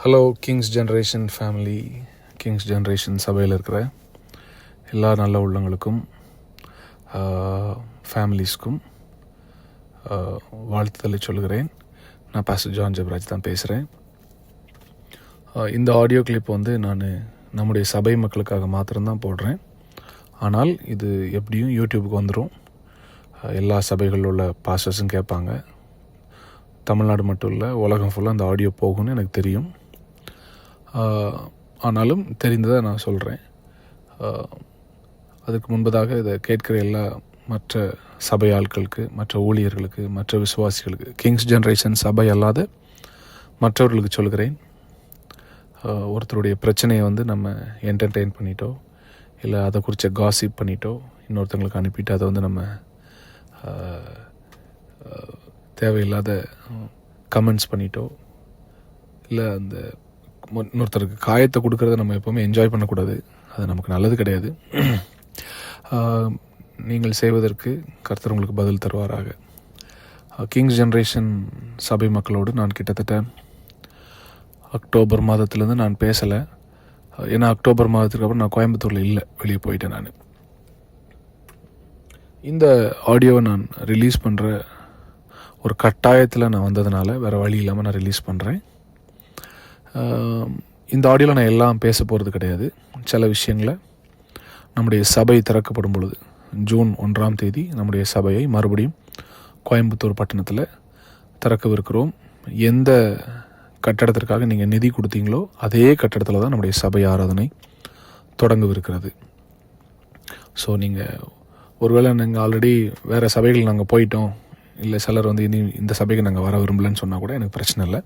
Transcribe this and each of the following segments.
Hello Kings generation family, Kings generation சபையில் இருக்கிற எல்லா நல்ல உள்ளங்களுக்கும் ஃபேமிலிஸ்க்கும் வாழ்த்துதலை சொல்கிறேன். நான் பாஸ்டர் ஜான் ஜெபராஜ் தான் பேசுகிறேன். இந்த ஆடியோ கிளிப் நான் நம்முடைய சபை மக்களுக்காக மாத்திரம்தான் போடுறேன். ஆனால் இது எப்படியும் யூடியூபுக்கு வந்துடும். எல்லா சபைகளில் உள்ள பாஸ்டர்ஸும் கேட்பாங்க. தமிழ்நாடு மட்டும் இல்லை, உலகம் ஃபுல்லாக அந்த ஆடியோ போகும்னு எனக்கு தெரியும். ஆனாலும் தெரிந்ததை நான் சொல்கிறேன். அதுக்கு முன்பதாக இதை கேட்கிற எல்லா மற்ற சபை ஆட்களுக்கு, மற்ற ஊழியர்களுக்கு, மற்ற விசுவாசிகளுக்கு, கிங்ஸ் ஜென்ரேஷன் சபை அல்லாத மற்றவர்களுக்கு சொல்கிறேன். ஒருத்தருடைய பிரச்சனையை நம்ம என்டர்டெயின் பண்ணிட்டோ, இல்லை அதை குறித்த காசிப் பண்ணிட்டோ, இன்னொருத்தங்களுக்கு அனுப்பிட்டு அதை நம்ம தேவையில்லாத கமெண்ட்ஸ் பண்ணிட்டோ, இல்லை அந்த இன்னொருத்தருக்கு காயத்தை கொடுக்கறத நம்ம எப்போவுமே என்ஜாய் பண்ணக்கூடாது. அது நமக்கு நல்லது கிடையாது. நீங்கள் செய்வதற்கு கர்த்தர் உங்களுக்கு பதில் தருவாராக. கிங்ஸ் ஜென்ரேஷன் சபை மக்களோடு நான் கிட்டத்தட்ட அக்டோபர் மாதத்துலேருந்து நான் பேசலை. ஏன்னா அக்டோபர் மாதத்துக்கு அப்புறம் நான் கோயம்புத்தூரில் இல்லை, வெளியே போயிட்டேன். நான் இந்த ஆடியோவை நான் ரிலீஸ் பண்ணுற ஒரு கட்டாயத்தில் நான் வந்ததுனால வேறு வழி இல்லாமல் நான் ரிலீஸ் பண்ணுறேன். இந்த ஆடியோவில் நான் எல்லாம் பேச போகிறது கிடையாது. சில விஷயங்களை நம்முடைய சபை திறக்கப்படும் பொழுது ஜூன் 1ஆம் தேதி நம்முடைய சபையை மறுபடியும் கோயம்புத்தூர் பட்டணத்தில் திறக்கவிருக்கிறோம். எந்த கட்டடத்திற்காக நீங்கள் நிதி கொடுத்தீங்களோ அதே கட்டடத்தில் தான் நம்முடைய சபை ஆராதனை தொடங்கவிருக்கிறது. ஸோ நீங்கள் ஒருவேளை நாங்கள் ஆல்ரெடி வேறு சபைகள் நாங்கள் போயிட்டோம், இல்லை சிலர் இனி இந்த சபைக்கு நாங்கள் வர விரும்பலன்னு சொன்னால் கூட எனக்கு பிரச்சனை இல்லை.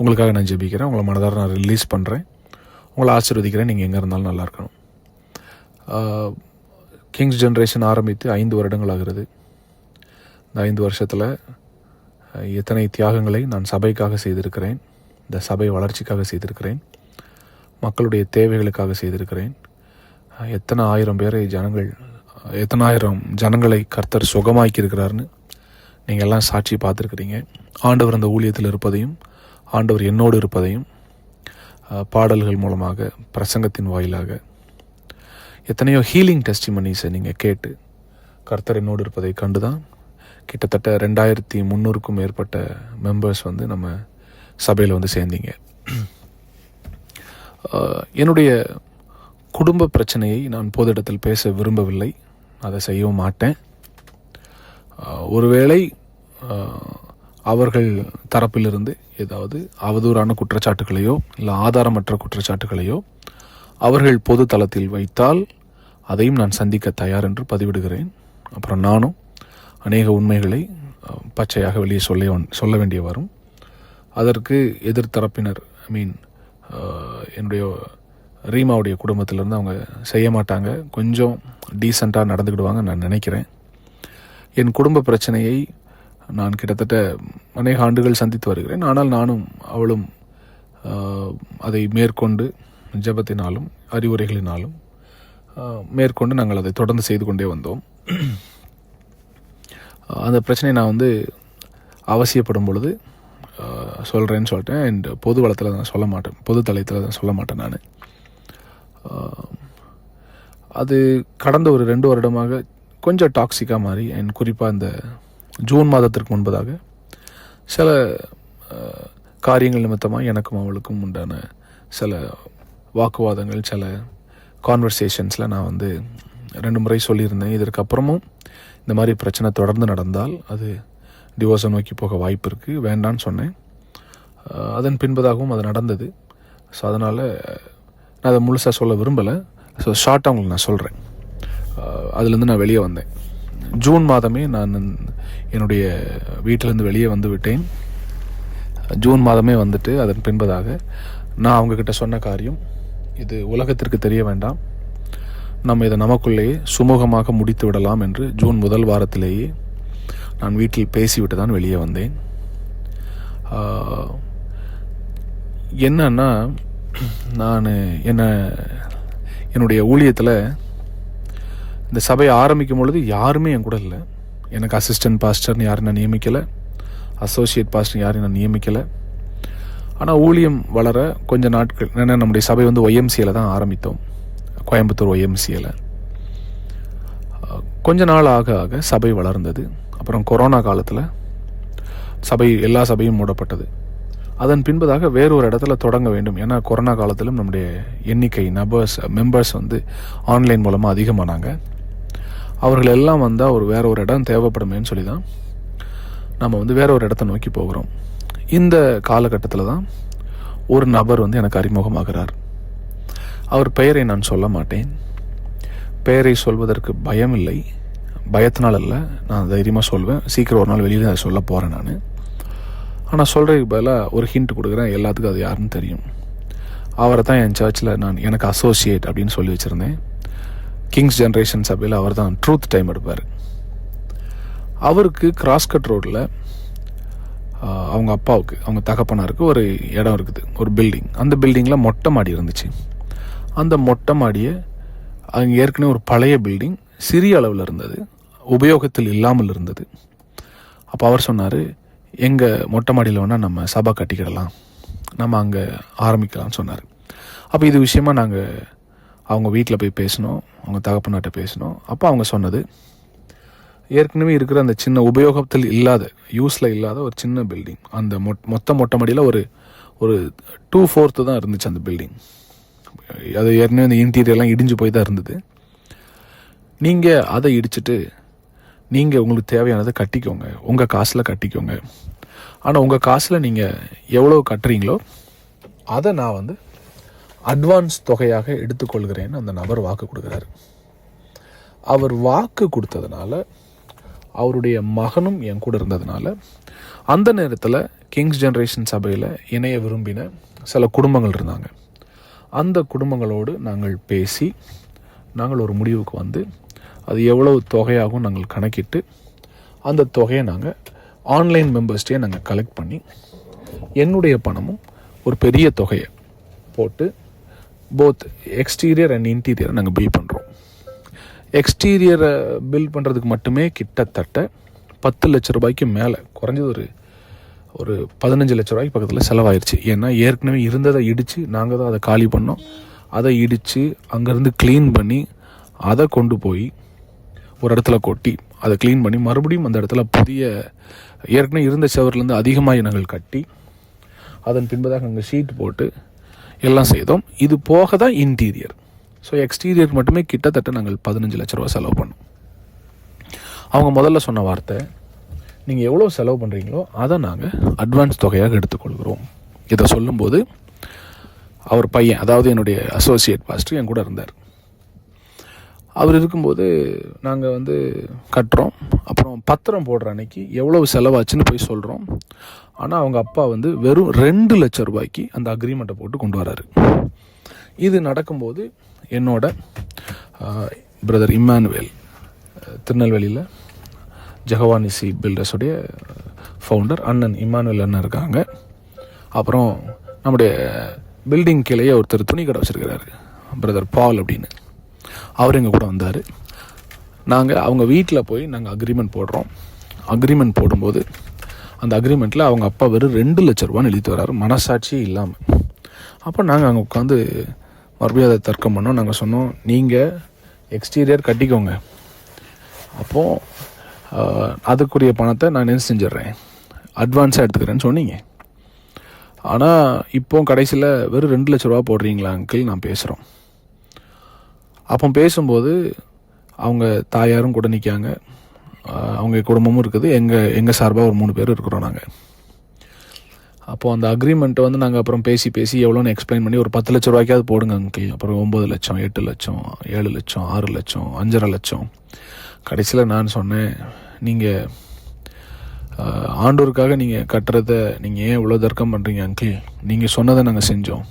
உங்களுக்காக நான் ஜெபிக்கிறேன். உங்களை மனதார நான் ரிலீஸ் பண்ணுறேன். உங்களை ஆசீர்வதிக்கிறேன். நீங்கள் எங்கே இருந்தாலும் நல்லா இருக்கணும். கிங்ஸ் ஜென்ரேஷன் ஆரம்பித்து 5 வருடங்கள் ஆகிறது. இந்த 5 வருஷத்தில் எத்தனை தியாகங்களை நான் சபைக்காக செய்திருக்கிறேன், இந்த சபை வளர்ச்சிக்காக செய்திருக்கிறேன், மக்களுடைய தேவைகளுக்காக செய்திருக்கிறேன். எத்தனை ஆயிரம் ஜனங்களை கர்த்தர் சுகமாக்கி இருக்கிறாருன்னு நீங்கள் எல்லாம் சாட்சி பார்த்துருக்குறீங்க. ஆண்டவர் அந்த ஊழியத்தில் இருப்பதையும், ஆண்டவர் என்னோடு இருப்பதையும் பாடல்கள் மூலமாக, பிரசங்கத்தின் வாயிலாக எத்தனையோ ஹீலிங் டெஸ்டிமனிஸை நீங்கள் கேட்டு கர்த்தர் என்னோடு இருப்பதை கண்டு தான் கிட்டத்தட்ட 2300க்கும் மேற்பட்ட மெம்பர்ஸ் நம்ம சபையில் சேர்ந்தீங்க. என்னுடைய குடும்ப பிரச்சனையை நான் பொது இடத்தில் பேச விரும்பவில்லை, அதை செய்யவும் மாட்டேன். ஒருவேளை அவர்கள் தரப்பிலிருந்து ஏதாவது அவதூறான குற்றச்சாட்டுகளையோ இல்லை ஆதாரமற்ற குற்றச்சாட்டுகளையோ அவர்கள் பொது தளத்தில் வைத்தால் அதையும் நான் சந்திக்க தயார் என்று பதிவிடுகிறேன். அப்புறம் நானும் அநேக உண்மைகளை பச்சையாக வெளியே சொல்ல வேண்டிய வரும். அதற்கு எதிர்த்தரப்பினர், என்னுடைய ரீமாவுடைய குடும்பத்திலேருந்து அவங்க செய்ய மாட்டாங்க, கொஞ்சம் டீசெண்டாக நடந்துக்கிடுவாங்க நான் நினைக்கிறேன். என் குடும்ப பிரச்சனையை நான் கிட்டத்தட்ட அநேக ஆண்டுகள் சந்தித்து வருகிறேன். ஆனால் நானும் அவளும் அதை மேற்கொண்டு ஜெபத்தினாலும் அறிவுரைகளினாலும் மேற்கொண்டு நாங்கள் அதை தொடர்ந்து செய்து கொண்டே வந்தோம். அந்த பிரச்சனையை நான் அவசியப்படும் பொழுது சொல்கிறேன்னு சொல்லிட்டேன். அண்ட் பொது வளத்தில் நான் சொல்ல மாட்டேன், பொது தளத்தில் தான் சொல்ல மாட்டேன். நான் அது கடந்த ஒரு 2 வருடமாக கொஞ்சம் டாக்ஸிக்காக மாறி, அண்ட் குறிப்பாக இந்த ஜூன் மாதத்திற்கு முன்பதாக சில காரியங்கள் நிமித்தமாக எனக்கும் அவளுக்கும் உண்டான சில வாக்குவாதங்கள், சில கான்வர்சேஷன்ஸில் நான் 2 முறை சொல்லியிருந்தேன். இதற்கப்புறமும் இந்த மாதிரி பிரச்சனை தொடர்ந்து நடந்தால் அது டிவோர்ஸை நோக்கி போக வாய்ப்பு இருக்குது, வேண்டான்னு சொன்னேன். அதன் பின்பதாகவும் அது நடந்தது. ஸோ அதனால் நான் அதை முழுசாக சொல்ல விரும்பலை. ஸோ ஷார்ட்டாக உங்களுக்கு நான் சொல்கிறேன். அதுலேருந்து நான் வெளியே வந்தேன். ஜூன் மாதமே நான் என்னுடைய வீட்டிலேருந்து வெளியே விட்டேன். ஜூன் மாதமே வந்துட்டு அதன் பின்பதாக நான் அவங்கக்கிட்ட சொன்ன காரியம், இது உலகத்திற்கு தெரிய வேண்டாம், நம்ம இதை நமக்குள்ளேயே சுமூகமாக முடித்து விடலாம் என்று ஜூன் முதல் வாரத்திலேயே நான் வீட்டில் பேசிவிட்டு தான் வெளியே வந்தேன். என்னன்னா, நான் என்னுடைய ஊழியத்தில் இந்த சபையை ஆரம்பிக்கும் பொழுது யாருமே என் கூட இல்லை. எனக்கு அசிஸ்டன்ட் பாஸ்டர்னு யாரும் நான் நியமிக்கலை, அசோசியேட் பாஸ்டர் யாரையும் நான் நியமிக்கலை. ஆனால் ஊழியம் வளர கொஞ்ச நாட்கள், ஏன்னா நம்முடைய சபை வந்து ஒய்எம்சியில் தான் ஆரம்பித்தோம், கோயம்புத்தூர் ஒய்எம்சியில். கொஞ்ச நாள் ஆக ஆக சபை வளர்ந்தது. அப்புறம் கொரோனா காலத்தில் எல்லா சபையும் மூடப்பட்டது. அதன் பின்பதாக வேறொரு இடத்துல தொடங்க வேண்டும். ஏன்னா கொரோனா காலத்திலும் நம்முடைய எண்ணிக்கை மெம்பர்ஸ் வந்து ஆன்லைன் மூலமாக அதிகமானாங்க. அவர்கள் எல்லாம் வந்தால் வேற ஒரு இடம் தேவைப்படுமேன்னு சொல்லி தான் நம்ம வந்து வேற ஒரு இடத்த நோக்கி போகிறோம். இந்த காலகட்டத்தில் தான் ஒரு நபர் வந்து எனக்கு அறிமுகமாகிறார். அவர் பெயரை நான் சொல்ல மாட்டேன். பெயரை சொல்வதற்கு பயம் இல்லை, பயத்தினால் அல்ல, நான் தைரியமாக சொல்வேன். சீக்கிரம் ஒரு நாள் வெளியில் அதை சொல்ல போகிறேன் நான். ஆனால் சொல்கிறதுக்கு பதிலாக ஒரு ஹிண்ட் கொடுக்குறேன், எல்லாத்துக்கும் அது யாருன்னு தெரியும். அவரை தான் என் சர்ச்சில் எனக்கு அசோசியேட் அப்படின்னு சொல்லி வச்சுருந்தேன். கிங்ஸ் ஜென்ரேஷன் சபையில் அவர் தான் ட்ரூத் டைம் எடுப்பார். அவருக்கு கிராஸ்கட் ரோடில் அவங்க அப்பாவுக்கு, அவங்க தகப்பனாருக்கு ஒரு இடம் இருக்குது, ஒரு பில்டிங். அந்த பில்டிங்கில் மொட்டை மாடி இருந்துச்சு. அந்த மொட்டை மாடியை அங்கே ஏற்கனவே ஒரு பழைய பில்டிங் சிறிய அளவில் இருந்தது, உபயோகத்தில் இல்லாமல் இருந்தது. அப்போ அவர் சொன்னார், எங்கள் மொட்டை மாடியில் வேணால் நம்ம சபை கட்டிக்கிடலாம், நம்ம அங்கே ஆரம்பிக்கலாம்னு சொன்னார். அப்போ இது விஷயமா நாங்கள் அவங்க வீட்டில் போய் பேசினோம், அவங்க தகப்பனாட்ட பேசினோம். அப்போ அவங்க சொன்னது, ஏற்கனவே இருக்கிற அந்த சின்ன உபயோகத்தில் இல்லாத, யூஸில் இல்லாத ஒரு சின்ன பில்டிங், அந்த மொட்டை மாடியில் ஒரு 2/4 தான் இருந்துச்சு அந்த பில்டிங். அது ஏற்கனவே அந்த இன்டீரியர்லாம் இடிஞ்சு போய் தான் இருந்தது. நீங்கள் அதை இடிச்சிட்டு நீங்கள் உங்களுக்கு தேவையானதை கட்டிக்கோங்க, உங்கள் காசில் கட்டிக்கோங்க. ஆனால் உங்கள் காசில் நீங்கள் எவ்வளோ கட்டுறீங்களோ அதை நான் வந்து அட்வான்ஸ் தொகையாக எடுத்துக்கொள்கிறேன்னு அந்த நபர் வாக்கு கொடுக்குறாரு. அவர் வாக்கு கொடுத்ததுனால, அவருடைய மகனும் என் கூட இருந்ததுனால, அந்த நேரத்தில் கிங்ஸ் ஜென்ரேஷன் சபையில் இணைய விரும்பின சில குடும்பங்கள் இருந்தாங்க. அந்த குடும்பங்களோடு நாங்கள் பேசி நாங்கள் ஒரு முடிவுக்கு வந்து அது எவ்வளவு தொகையாகவும் நாங்கள் கணக்கிட்டு அந்த தொகையை நாங்கள் ஆன்லைன் மெம்பர்ஸ்டே நாங்கள் கலெக்ட் பண்ணி என்னுடைய பணமும் ஒரு பெரிய தொகையை போட்டு போத் எக்ஸ்டீரியர் அண்ட் இன்டீரியரை நாங்கள் பில் பண்ணுறோம். எக்ஸ்டீரியரை பில் பண்ணுறதுக்கு மட்டுமே கிட்டத்தட்ட 10 லட்ச ரூபாய்க்கு மேலே, குறைஞ்சது ஒரு 15 லட்ச ரூபாய்க்கு பக்கத்தில் செலவாயிருச்சு. ஏன்னா ஏற்கனவே இருந்ததை இடித்து நாங்கள் தான் அதை காலி பண்ணோம். அதை இடித்து அங்கேருந்து க்ளீன் பண்ணி அதை கொண்டு போய் ஒரு இடத்துல கொட்டி அதை க்ளீன் பண்ணி மறுபடியும் அந்த இடத்துல புதிய ஏற்கனவே இருந்த செவர்லேருந்து அதிகமாக நாங்கள் கட்டி அதன் பின்பதாக அங்கே ஷீட் போட்டு எல்லாம் செய்தோம். இது போக தான் இன்டீரியர். ஸோ எக்ஸ்டீரியர் மட்டுமே கிட்டத்தட்ட நாங்கள் 15 லட்ச ரூபா செலவு பண்ணோம். அவங்க முதல்ல சொன்ன வார்த்தை, நீங்கள் எவ்வளோ செலவு பண்ணுறீங்களோ அதை நாங்கள் அட்வான்ஸ் தொகையாக எடுத்துக்கொள்கிறோம். இதை சொல்லும்போது அவர் பையன், அதாவது என்னுடைய அசோசியேட் பாஸ்டர் என் கூட இருந்தார். அவர் இருக்கும்போது நாங்கள் வந்து கட்டுறோம். அப்புறம் பத்திரம் போடுற அன்னைக்கு எவ்வளவு செலவாச்சுன்னு போய் சொல்கிறோம். ஆனால் அவங்க அப்பா வந்து வெறும் 2 லட்ச ரூபாய்க்கு அந்த அக்ரிமெண்ட்டை போட்டு கொண்டு வராரு. இது நடக்கும்போது என்னோட பிரதர் இம்மானுவேல், திருநெல்வேலியில் ஜெகவானிசி பில்டர்ஸுடைய ஃபவுண்டர் அண்ணன் இம்மானுவேல் அண்ணன் இருக்காங்க. அப்புறம் நம்முடைய பில்டிங் கீழேயே ஒருத்தர் துணி கடை வச்சுருக்கிறாரு, பிரதர் பால் அப்படின்னு. அவர் எங்கள் கூட வந்தார். நாங்கள் அவங்க வீட்டில் போய் நாங்கள் அக்ரிமெண்ட் போடுறோம். அக்ரிமெண்ட் போடும்போது அந்த அக்ரிமெண்ட்டில் அவங்க அப்பா வெறும் 2 லட்ச ரூபான்னு எழுதிட்டு வர்றாரு, மனசாட்சியே இல்லாமல். அப்போ நாங்கள் அங்கே உட்காந்து மறுபடியும் அதை தர்க்கம் பண்ணோம். நாங்கள் சொன்னோம், நீங்கள் எக்ஸ்டீரியர் கட்டிக்கோங்க, அப்போது அதுக்குரிய பணத்தை நான் என்ன செஞ்சிட்றேன், அட்வான்ஸாக எடுத்துக்கிறேன்னு சொன்னீங்க. ஆனால் இப்போ கடைசியில் வெறும் 2 லட்ச ரூபா போடுறீங்களா அங்கிள், நான் பேசுகிறோம். அப்போ பேசும்போது அவங்க தாயாரும் கூட நிற்காங்க, அவங்க குடும்பமும் இருக்குது, எங்கள் சார்பாக ஒரு 3 பேர் இருக்கிறோம் நாங்கள். அப்போது அந்த அக்ரிமெண்ட்டை வந்து நாங்கள் அப்புறம் பேசி எவ்வளோன்னு எக்ஸ்பிளைன் பண்ணி ஒரு 10 லட்ச ரூபாய்க்காவது போடுங்க அங்கிள். அப்புறம் 9 லட்சம், 8 லட்சம், 7 லட்சம், 6 லட்சம், 5.5 லட்சம். கடைசியில் நான் சொன்னேன், நீங்கள் ஆண்டோருக்காக நீங்கள் கட்டுறத நீங்கள் ஏன் இவ்வளோ தர்க்கம் பண்ணுறீங்க அங்கிள், நீங்கள் சொன்னதை நாங்கள் செஞ்சோம்,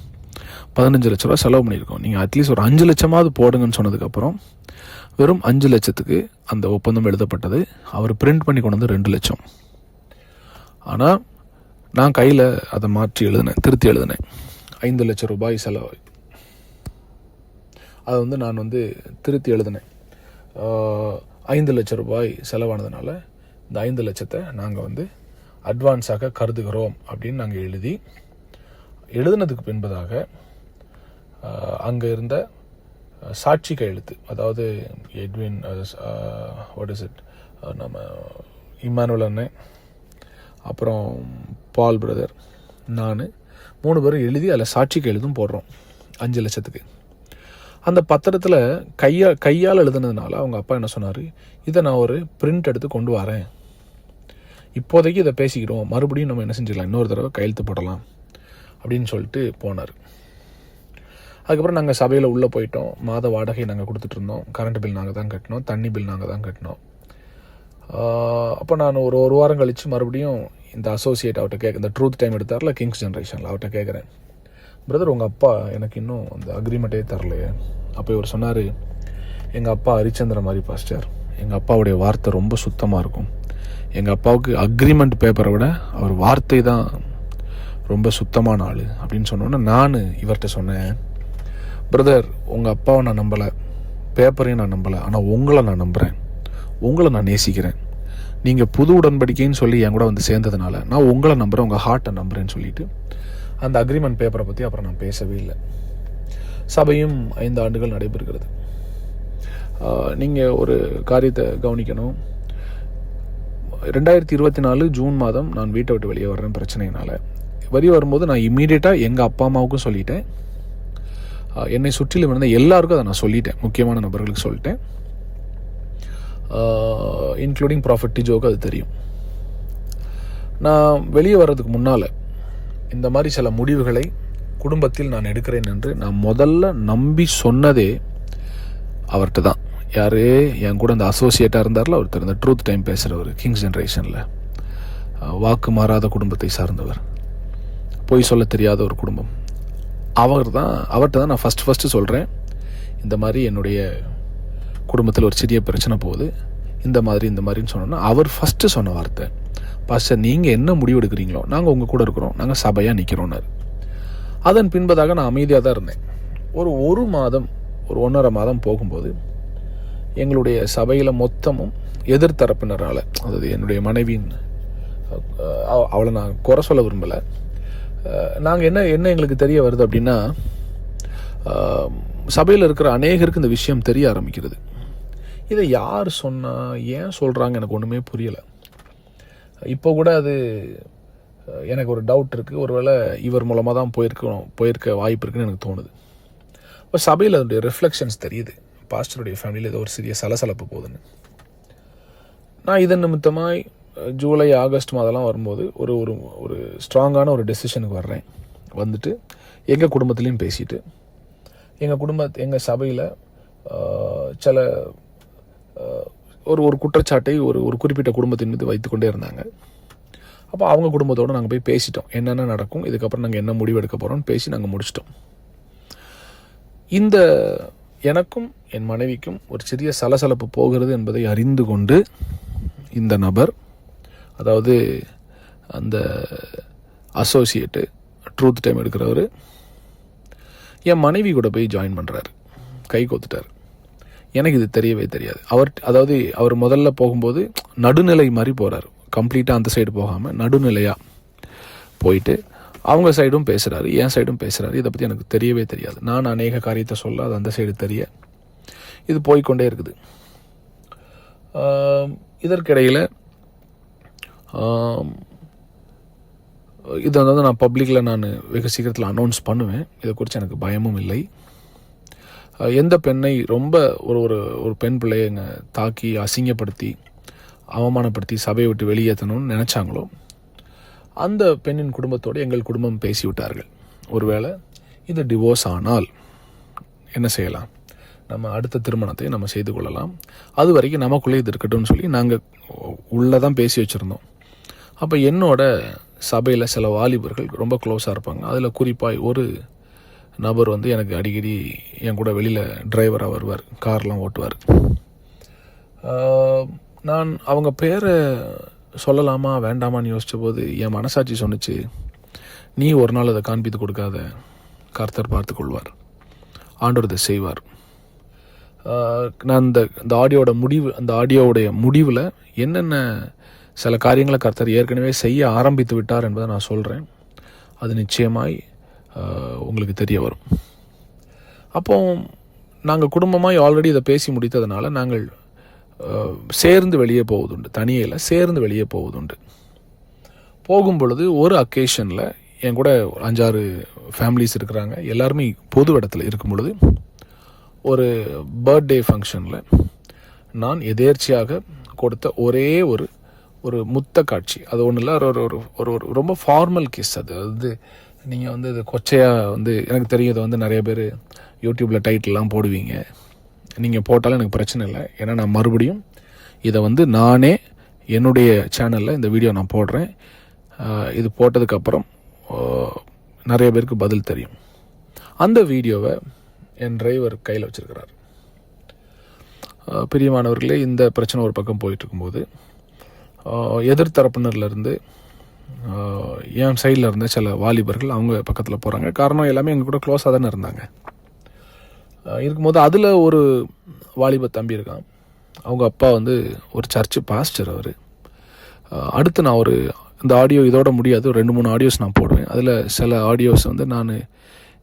15 லட்ச ரூபா செலவு பண்ணியிருக்கோம், நீங்கள் அட்லீஸ்ட் ஒரு 5 லட்சமாவது போடுங்கன்னு சொன்னதுக்கப்புறம் வெறும் 5 லட்சத்துக்கு அந்த ஒப்பந்தம் எழுதப்பட்டது. அவர் பிரிண்ட் பண்ணி கொண்டு வந்து 2 லட்சம். ஆனால் நான் கையில் அதை மாற்றி எழுதினேன், திருத்தி எழுதினேன். 5 லட்ச ரூபாய் செலவு, அதை வந்து நான் வந்து திருத்தி எழுதினேன். 5 லட்ச ரூபாய் செலவானதுனால இந்த 5 லட்சத்தை நாங்கள் வந்து அட்வான்ஸாக கருதுகிறோம் அப்படின்னு நாங்கள் எழுதி எழுதினதுக்கு பின்பதாக அங்கே இருந்த சாட்சி கையெழுத்து, அதாவது எட்வின் வாட் இஸ் இட் நம்ம இம்மானுவல் அண்ணன், அப்புறம் பால் பிரதர், நான் 3 பேரும் எழுதி அதில் சாட்சி கையெழுத்தும் போடுறோம் 5 லட்சத்துக்கு. அந்த பத்திரத்தில் கையால் எழுதுனதுனால அவங்க அப்பா என்ன சொன்னார், இதை நான் ஒரு பிரிண்ட் எடுத்து கொண்டு வரேன், இப்போதைக்கு இதை பேசிக்கிறோம், மறுபடியும் நம்ம என்ன செஞ்சிடலாம், இன்னொரு தடவை கையெழுத்து போடலாம் அப்படின்னு சொல்லிட்டு போனார். அதுக்கப்புறம் நாங்கள் சபையில் உள்ளே போயிட்டோம். மாத வாடகை நாங்கள் கொடுத்துட்ருந்தோம். கரண்ட் பில் நாங்கள் தான் கட்டினோம், தண்ணி பில் நாங்கள் தான் கட்டினோம். அப்போ நான் ஒரு வாரம் கழித்து மறுபடியும் இந்த அசோசியேட் அவர்கிட்ட இந்த ட்ரூத் டைம் எடுத்தார்ல கிங்ஸ் ஜென்ரேஷனில், அவர்கிட்ட கேட்குறேன், பிரதர் உங்கள் அப்பா எனக்கு இன்னும் அந்த அக்ரிமெண்ட்டே தரலையே. அப்போ இவர் சொன்னார், எங்கள் அப்பா ஹரிச்சந்திர மாதிரி பாஸ்டர், எங்கள் அப்பாவுடைய வார்த்தை ரொம்ப சுத்தமாக இருக்கும், எங்கள் அப்பாவுக்கு அக்ரிமெண்ட் பேப்பரை விட அவர் வார்த்தை தான் ரொம்ப சுத்தமான ஆள் அப்படின்னு சொன்னோன்னே நான் இவர்கிட்ட சொன்னேன், பிரதர் உங்கள் அப்பாவை நான் நம்பலை, பேப்பரையும் நான் நம்பலை, ஆனால் உங்களை நான் நம்புகிறேன், உங்களை நான் நேசிக்கிறேன், நீங்கள் புது உடன்படிக்கைன்னு சொல்லி என் கூட வந்து சேர்ந்ததுனால நான் உங்களை நம்புகிறேன், உங்கள் ஹார்ட்டை நம்புகிறேன்னு சொல்லிட்டு அந்த அக்ரிமெண்ட் பேப்பரை பற்றி அப்புறம் நான் பேசவே இல்லை. சபையும் 5 ஆண்டுகள் நடைபெறுகிறது. நீங்கள் ஒரு காரியத்தை கவனிக்கணும். 2024 ஜூன் மாதம் நான் வீட்டை விட்டு வெளியே வர்றேன் பிரச்சனையினால். வெளியே வரும்போது நான் இம்மீடியட்டாக எங்கள் அப்பா அம்மாவுக்கும் சொல்லிட்டேன், என்னை சுற்றிலும் இருந்த எல்லாருக்கும் அதை நான் சொல்லிட்டேன், முக்கியமான நபர்களுக்கு சொல்லிட்டேன், இன்க்ளூடிங் ப்ராஃபட் டிஜோக்கு அது தெரியும். நான் வெளியே வர்றதுக்கு முன்னால் இந்த மாதிரி சில முடிவுகளை குடும்பத்தில் நான் எடுக்கிறேன் என்று நான் முதல்ல நம்பி சொன்னதே அவர்கிட்ட தான். யார், என் கூட அந்த அசோசியேட்டாக இருந்தார்ல ஒருத்தர், இந்த ட்ரூத் டைம் பேசுகிறவர், கிங்ஸ் ஜென்ரேஷனில் வாக்கு மாறாத குடும்பத்தை சார்ந்தவர், பொய் சொல்ல தெரியாத ஒரு குடும்பம், அவர்கிட்ட தான் நான் ஃபஸ்ட்டு சொல்கிறேன், இந்த மாதிரி என்னுடைய குடும்பத்தில் ஒரு சிறிய பிரச்சனை போகுது, இந்த மாதிரின்னு சொன்னோன்னா அவர் ஃபஸ்ட்டு சொன்ன வார்த்தை, பாஸ்டர் நீங்கள் என்ன முடிவு எடுக்கிறீங்களோ நாங்கள் உங்கள் கூட இருக்கிறோம், நாங்கள் சபையாக நிற்கிறோன்னாரு. அதன் பின்பதாக நான் அமைதியாக தான் இருந்தேன். ஒரு மாதம், ஒரு 1.5 மாதம் போகும்போது எங்களுடைய சபையில் மொத்தமும் எதிர்த்தரப்பினரால், அதாவது என்னுடைய மனைவியின், அவளை நான் குறை சொல்ல விரும்பலை, நாங்கள் என்ன எங்களுக்கு தெரிய வருது அப்படின்னா, சபையில் இருக்கிற அநேகருக்கு இந்த விஷயம் தெரிய ஆரம்பிக்கிறது. இதை யார் சொன்னால், ஏன் சொல்கிறாங்க எனக்கு ஒன்றுமே புரியலை. இப்போ கூட அது எனக்கு ஒரு டவுட் இருக்குது, ஒருவேளை இவர் மூலமாக தான் போயிருக்க வாய்ப்பு இருக்குன்னு எனக்கு தோணுது. இப்போ சபையில் அதனுடைய ரிஃப்ளெக்ஷன்ஸ் தெரியுது, பாஸ்டருடைய ஃபேமிலியில் ஏதோ ஒரு சிறிய சலசலப்பு போகுதுன்னு. நான் இதன் நிமித்தமாய் ஜூலை ஆகஸ்ட் மாதம்லாம் வரும்போது ஒரு ஒரு ஒரு ஸ்ட்ராங்கான ஒரு டெசிஷனுக்கு வர்றேன். வந்துட்டு எங்கள் குடும்பத்துலேயும் பேசிட்டு, எங்கள் சபையில் சில ஒரு குற்றச்சாட்டை ஒரு குறிப்பிட்ட குடும்பத்தின் மீது வைத்துக்கொண்டே இருந்தாங்க. அப்போ அவங்க குடும்பத்தோடு நாங்கள் போய் பேசிட்டோம், என்னென்ன நடக்கும், இதுக்கப்புறம் நாங்கள் என்ன முடிவு எடுக்க போகிறோம்னு பேசி நாங்கள் முடிச்சிட்டோம். இந்த எனக்கும் என் மனைவிக்கும் ஒரு சிறிய சலசலப்பு போகிறது என்பதை அறிந்து கொண்டு இந்த நபர், அதாவது அந்த அசோசியேட்டு ட்ரூத் டைம் எடுக்கிறவர், என் மனைவி கூட போய் ஜாயின் பண்ணுறாரு, கை கோத்துட்டார். எனக்கு இது தெரியவே தெரியாது. அவர் முதல்ல போகும்போது நடுநிலை மாதிரி போகிறார், கம்ப்ளீட்டாக அந்த சைடு போகாமல் நடுநிலையாக போயிட்டு அவங்க சைடும் பேசுகிறாரு, என் சைடும் பேசுகிறாரு. இதை பற்றி எனக்கு தெரியவே தெரியாது. நான் அநேக காரியத்தை சொல்ல அது அந்த சைடு தெரிய இது போய்கொண்டே இருக்குது. இதற்கிடையில் இதை நான் பப்ளிக்கில் நான் வெகு சீக்கிரத்தில் அனௌன்ஸ் பண்ணுவேன். இதை குறித்து எனக்கு பயமும் இல்லை. எந்த பெண்ணை ரொம்ப ஒரு பெண் பிள்ளைங்க தாக்கி அசிங்கப்படுத்தி அவமானப்படுத்தி சபையை விட்டு வெளியேற்றணும்னு நினச்சாங்களோ அந்த பெண்ணின் குடும்பத்தோடு எங்கள் குடும்பம் பேசிவிட்டார்கள். ஒருவேளை இது டிவோர்ஸ் ஆனால் என்ன செய்யலாம், நம்ம அடுத்த திருமணத்தை நம்ம செய்து கொள்ளலாம், அது வரைக்கும் நமக்குள்ளே இது இருக்கட்டும்னு சொல்லி நாங்கள் உள்ளே தான் பேசி வச்சுருந்தோம். அப்போ என்னோட சபையில் சில வாலிபர்கள் ரொம்ப க்ளோஸாக இருப்பாங்க. அதில் குறிப்பாக ஒரு நபர் எனக்கு அடிக்கடி என் கூட வெளியில் டிரைவராக வருவார், கார்லாம் ஓட்டுவார். நான் அவங்க பேரை சொல்லலாமா வேண்டாமான்னு யோசித்த போது என் மனசாட்சி சொன்னிச்சு, நீ ஒரு நாள் அதை காண்பித்து கொடுக்காத, கர்த்தர் பார்த்து கொள்வார், ஆண்டவர் இதை செய்வார். நான் இந்த ஆடியோவுடைய முடிவில் என்னென்ன சில காரியங்களை கர்த்தர் ஏற்கனவே செய்ய ஆரம்பித்து விட்டார் என்பதை நான் சொல்கிறேன். அது நிச்சயமாய் உங்களுக்கு தெரிய வரும். அப்போ நாங்கள் குடும்பமாக ஆல்ரெடி இதை பேசி முடித்ததுனால நாங்கள் சேர்ந்து வெளியே போவதுண்டு, தனியில் சேர்ந்து வெளியே போவதுண்டு. போகும் பொழுது ஒரு அக்கேஷனில் என் கூட 5-6 ஃபேமிலிஸ் இருக்கிறாங்க, எல்லாருமே பொது இடத்துல இருக்கும் பொழுது ஒரு பர்த்டே ஃபங்க்ஷனில் நான் எதேர்ச்சியாக கொடுத்த ஒரே ஒரு முத்த காட்சி, அது ஒன்றும் இல்லை, ஒரு ரொம்ப ஃபார்மல் கிஸ். அது நீங்கள் இது கொச்சையாக எனக்கு தெரியும், இதை நிறைய பேர் யூடியூப்பில் டைட்டில்லாம் போடுவீங்க. நீங்கள் போட்டாலும் எனக்கு பிரச்சனை இல்லை. ஏன்னா நான் மறுபடியும் இதை நானே என்னுடைய சேனலில் இந்த வீடியோ நான் போடுறேன். இது போட்டதுக்கப்புறம் நிறைய பேருக்கு பதில் தெரியும். அந்த வீடியோவை என் டிரைவர் கையில் வச்சுருக்கிறார். பிரியமானவர்களே, இந்த பிரச்சனை ஒரு பக்கம் போயிட்டு இருக்கும்போது எதிர்த்தரப்பினர்லேருந்து என் சைடில் இருந்த சில வாலிபர்கள் அவங்க பக்கத்தில் போகிறாங்க. காரணம் எல்லாமே எங்கள் கூட க்ளோஸாக தானே இருந்தாங்க. இருக்கும்போது அதில் ஒரு வாலிப தம்பி இருக்கான். அவங்க அப்பா ஒரு சர்ச்சு பாஸ்டர். அவர் அடுத்து நான் இந்த ஆடியோ இதோட முடியாது, ஒரு 2-3 ஆடியோஸ் நான் போடுவேன். அதில் சில ஆடியோஸ் நான்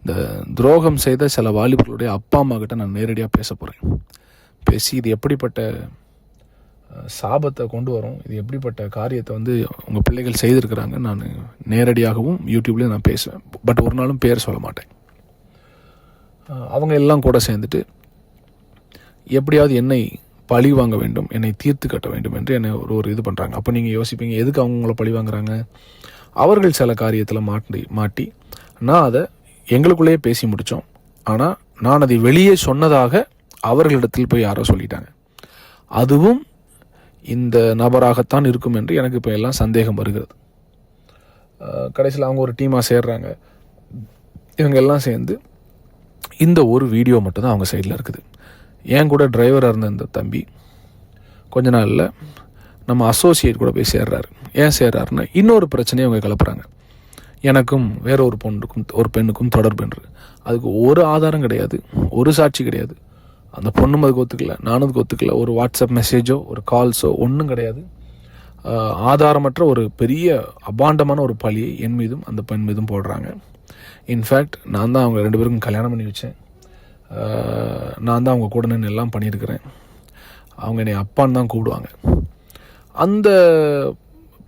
இந்த துரோகம் செய்த சில வாலிபர்களுடைய அப்பா அம்மா கிட்ட நான் நேரடியாக பேச போகிறேன். பேசி இது எப்படிப்பட்ட சாபத்தை கொண்டு வரும், இது எப்படிப்பட்ட காரியத்தை உங்கள் பிள்ளைகள் செய்திருக்கிறாங்க நான் நேரடியாகவும் யூடியூப்லேயும் நான் பேசுவேன். பட் ஒரு நாளும் பேர் சொல்ல மாட்டேன். அவங்க எல்லாம் கூட சேர்ந்துட்டு எப்படியாவது என்னை பழி வாங்க வேண்டும், என்னை தீர்த்து கட்ட வேண்டும் என்று என்னை ஒரு இது பண்ணுறாங்க. அப்போ நீங்கள் யோசிப்பீங்க, எதுக்கு அவங்கள பழி வாங்குறாங்க? அவர்கள் சில காரியத்தில் மாட்டி நான் அதை எங்களுக்குள்ளேயே பேசி முடித்தோம். ஆனால் நான் அதை வெளியே சொன்னதாக அவர்களிடத்தில் போய் யாரோ சொல்லிட்டாங்க. அதுவும் இந்த நபராகத்தான் இருக்கும் என்று எனக்கு இப்போ எல்லாம் சந்தேகம் வருகிறது. கடைசியில் அவங்க ஒரு டீமாக சேர்றாங்க. இவங்க எல்லாம் சேர்ந்து இந்த ஒரு வீடியோ மட்டும்தான் அவங்க சைடில் இருக்குது. என் கூட டிரைவராக இருந்த இந்த தம்பி கொஞ்ச நாளில் நம்ம அசோசியேட் கூட போய் சேர்றாரு. ஏன் சேர்றாருன்னா இன்னொரு பிரச்சனையை அவங்க கிளப்புறாங்க. எனக்கும் வேற ஒரு பெண்ணுக்கும் தொடர்பு என்று. அதுக்கு ஒரு ஆதாரம் கிடையாது, ஒரு சாட்சி கிடையாது. அந்த பொண்ணும் அதுக்கு ஒத்துக்கல, நானும் அதுக்கு ஒத்துக்கல. ஒரு வாட்ஸ்அப் மெசேஜோ ஒரு கால்ஸோ ஒன்றும் கிடையாது. ஆதாரமற்ற ஒரு பெரிய அபாண்டமான ஒரு பழியை என் மீதும் அந்த பெண் மீதும் போடுறாங்க. இன்ஃபேக்ட் நான் தான் அவங்க 2 பேருக்கும் கல்யாணம் பண்ணி வச்சேன். நான் தான் அவங்க கூட நின்று எல்லாம் பண்ணியிருக்கிறேன். அவங்க என்னை அப்பான்னு தான் கூப்பிடுவாங்க. அந்த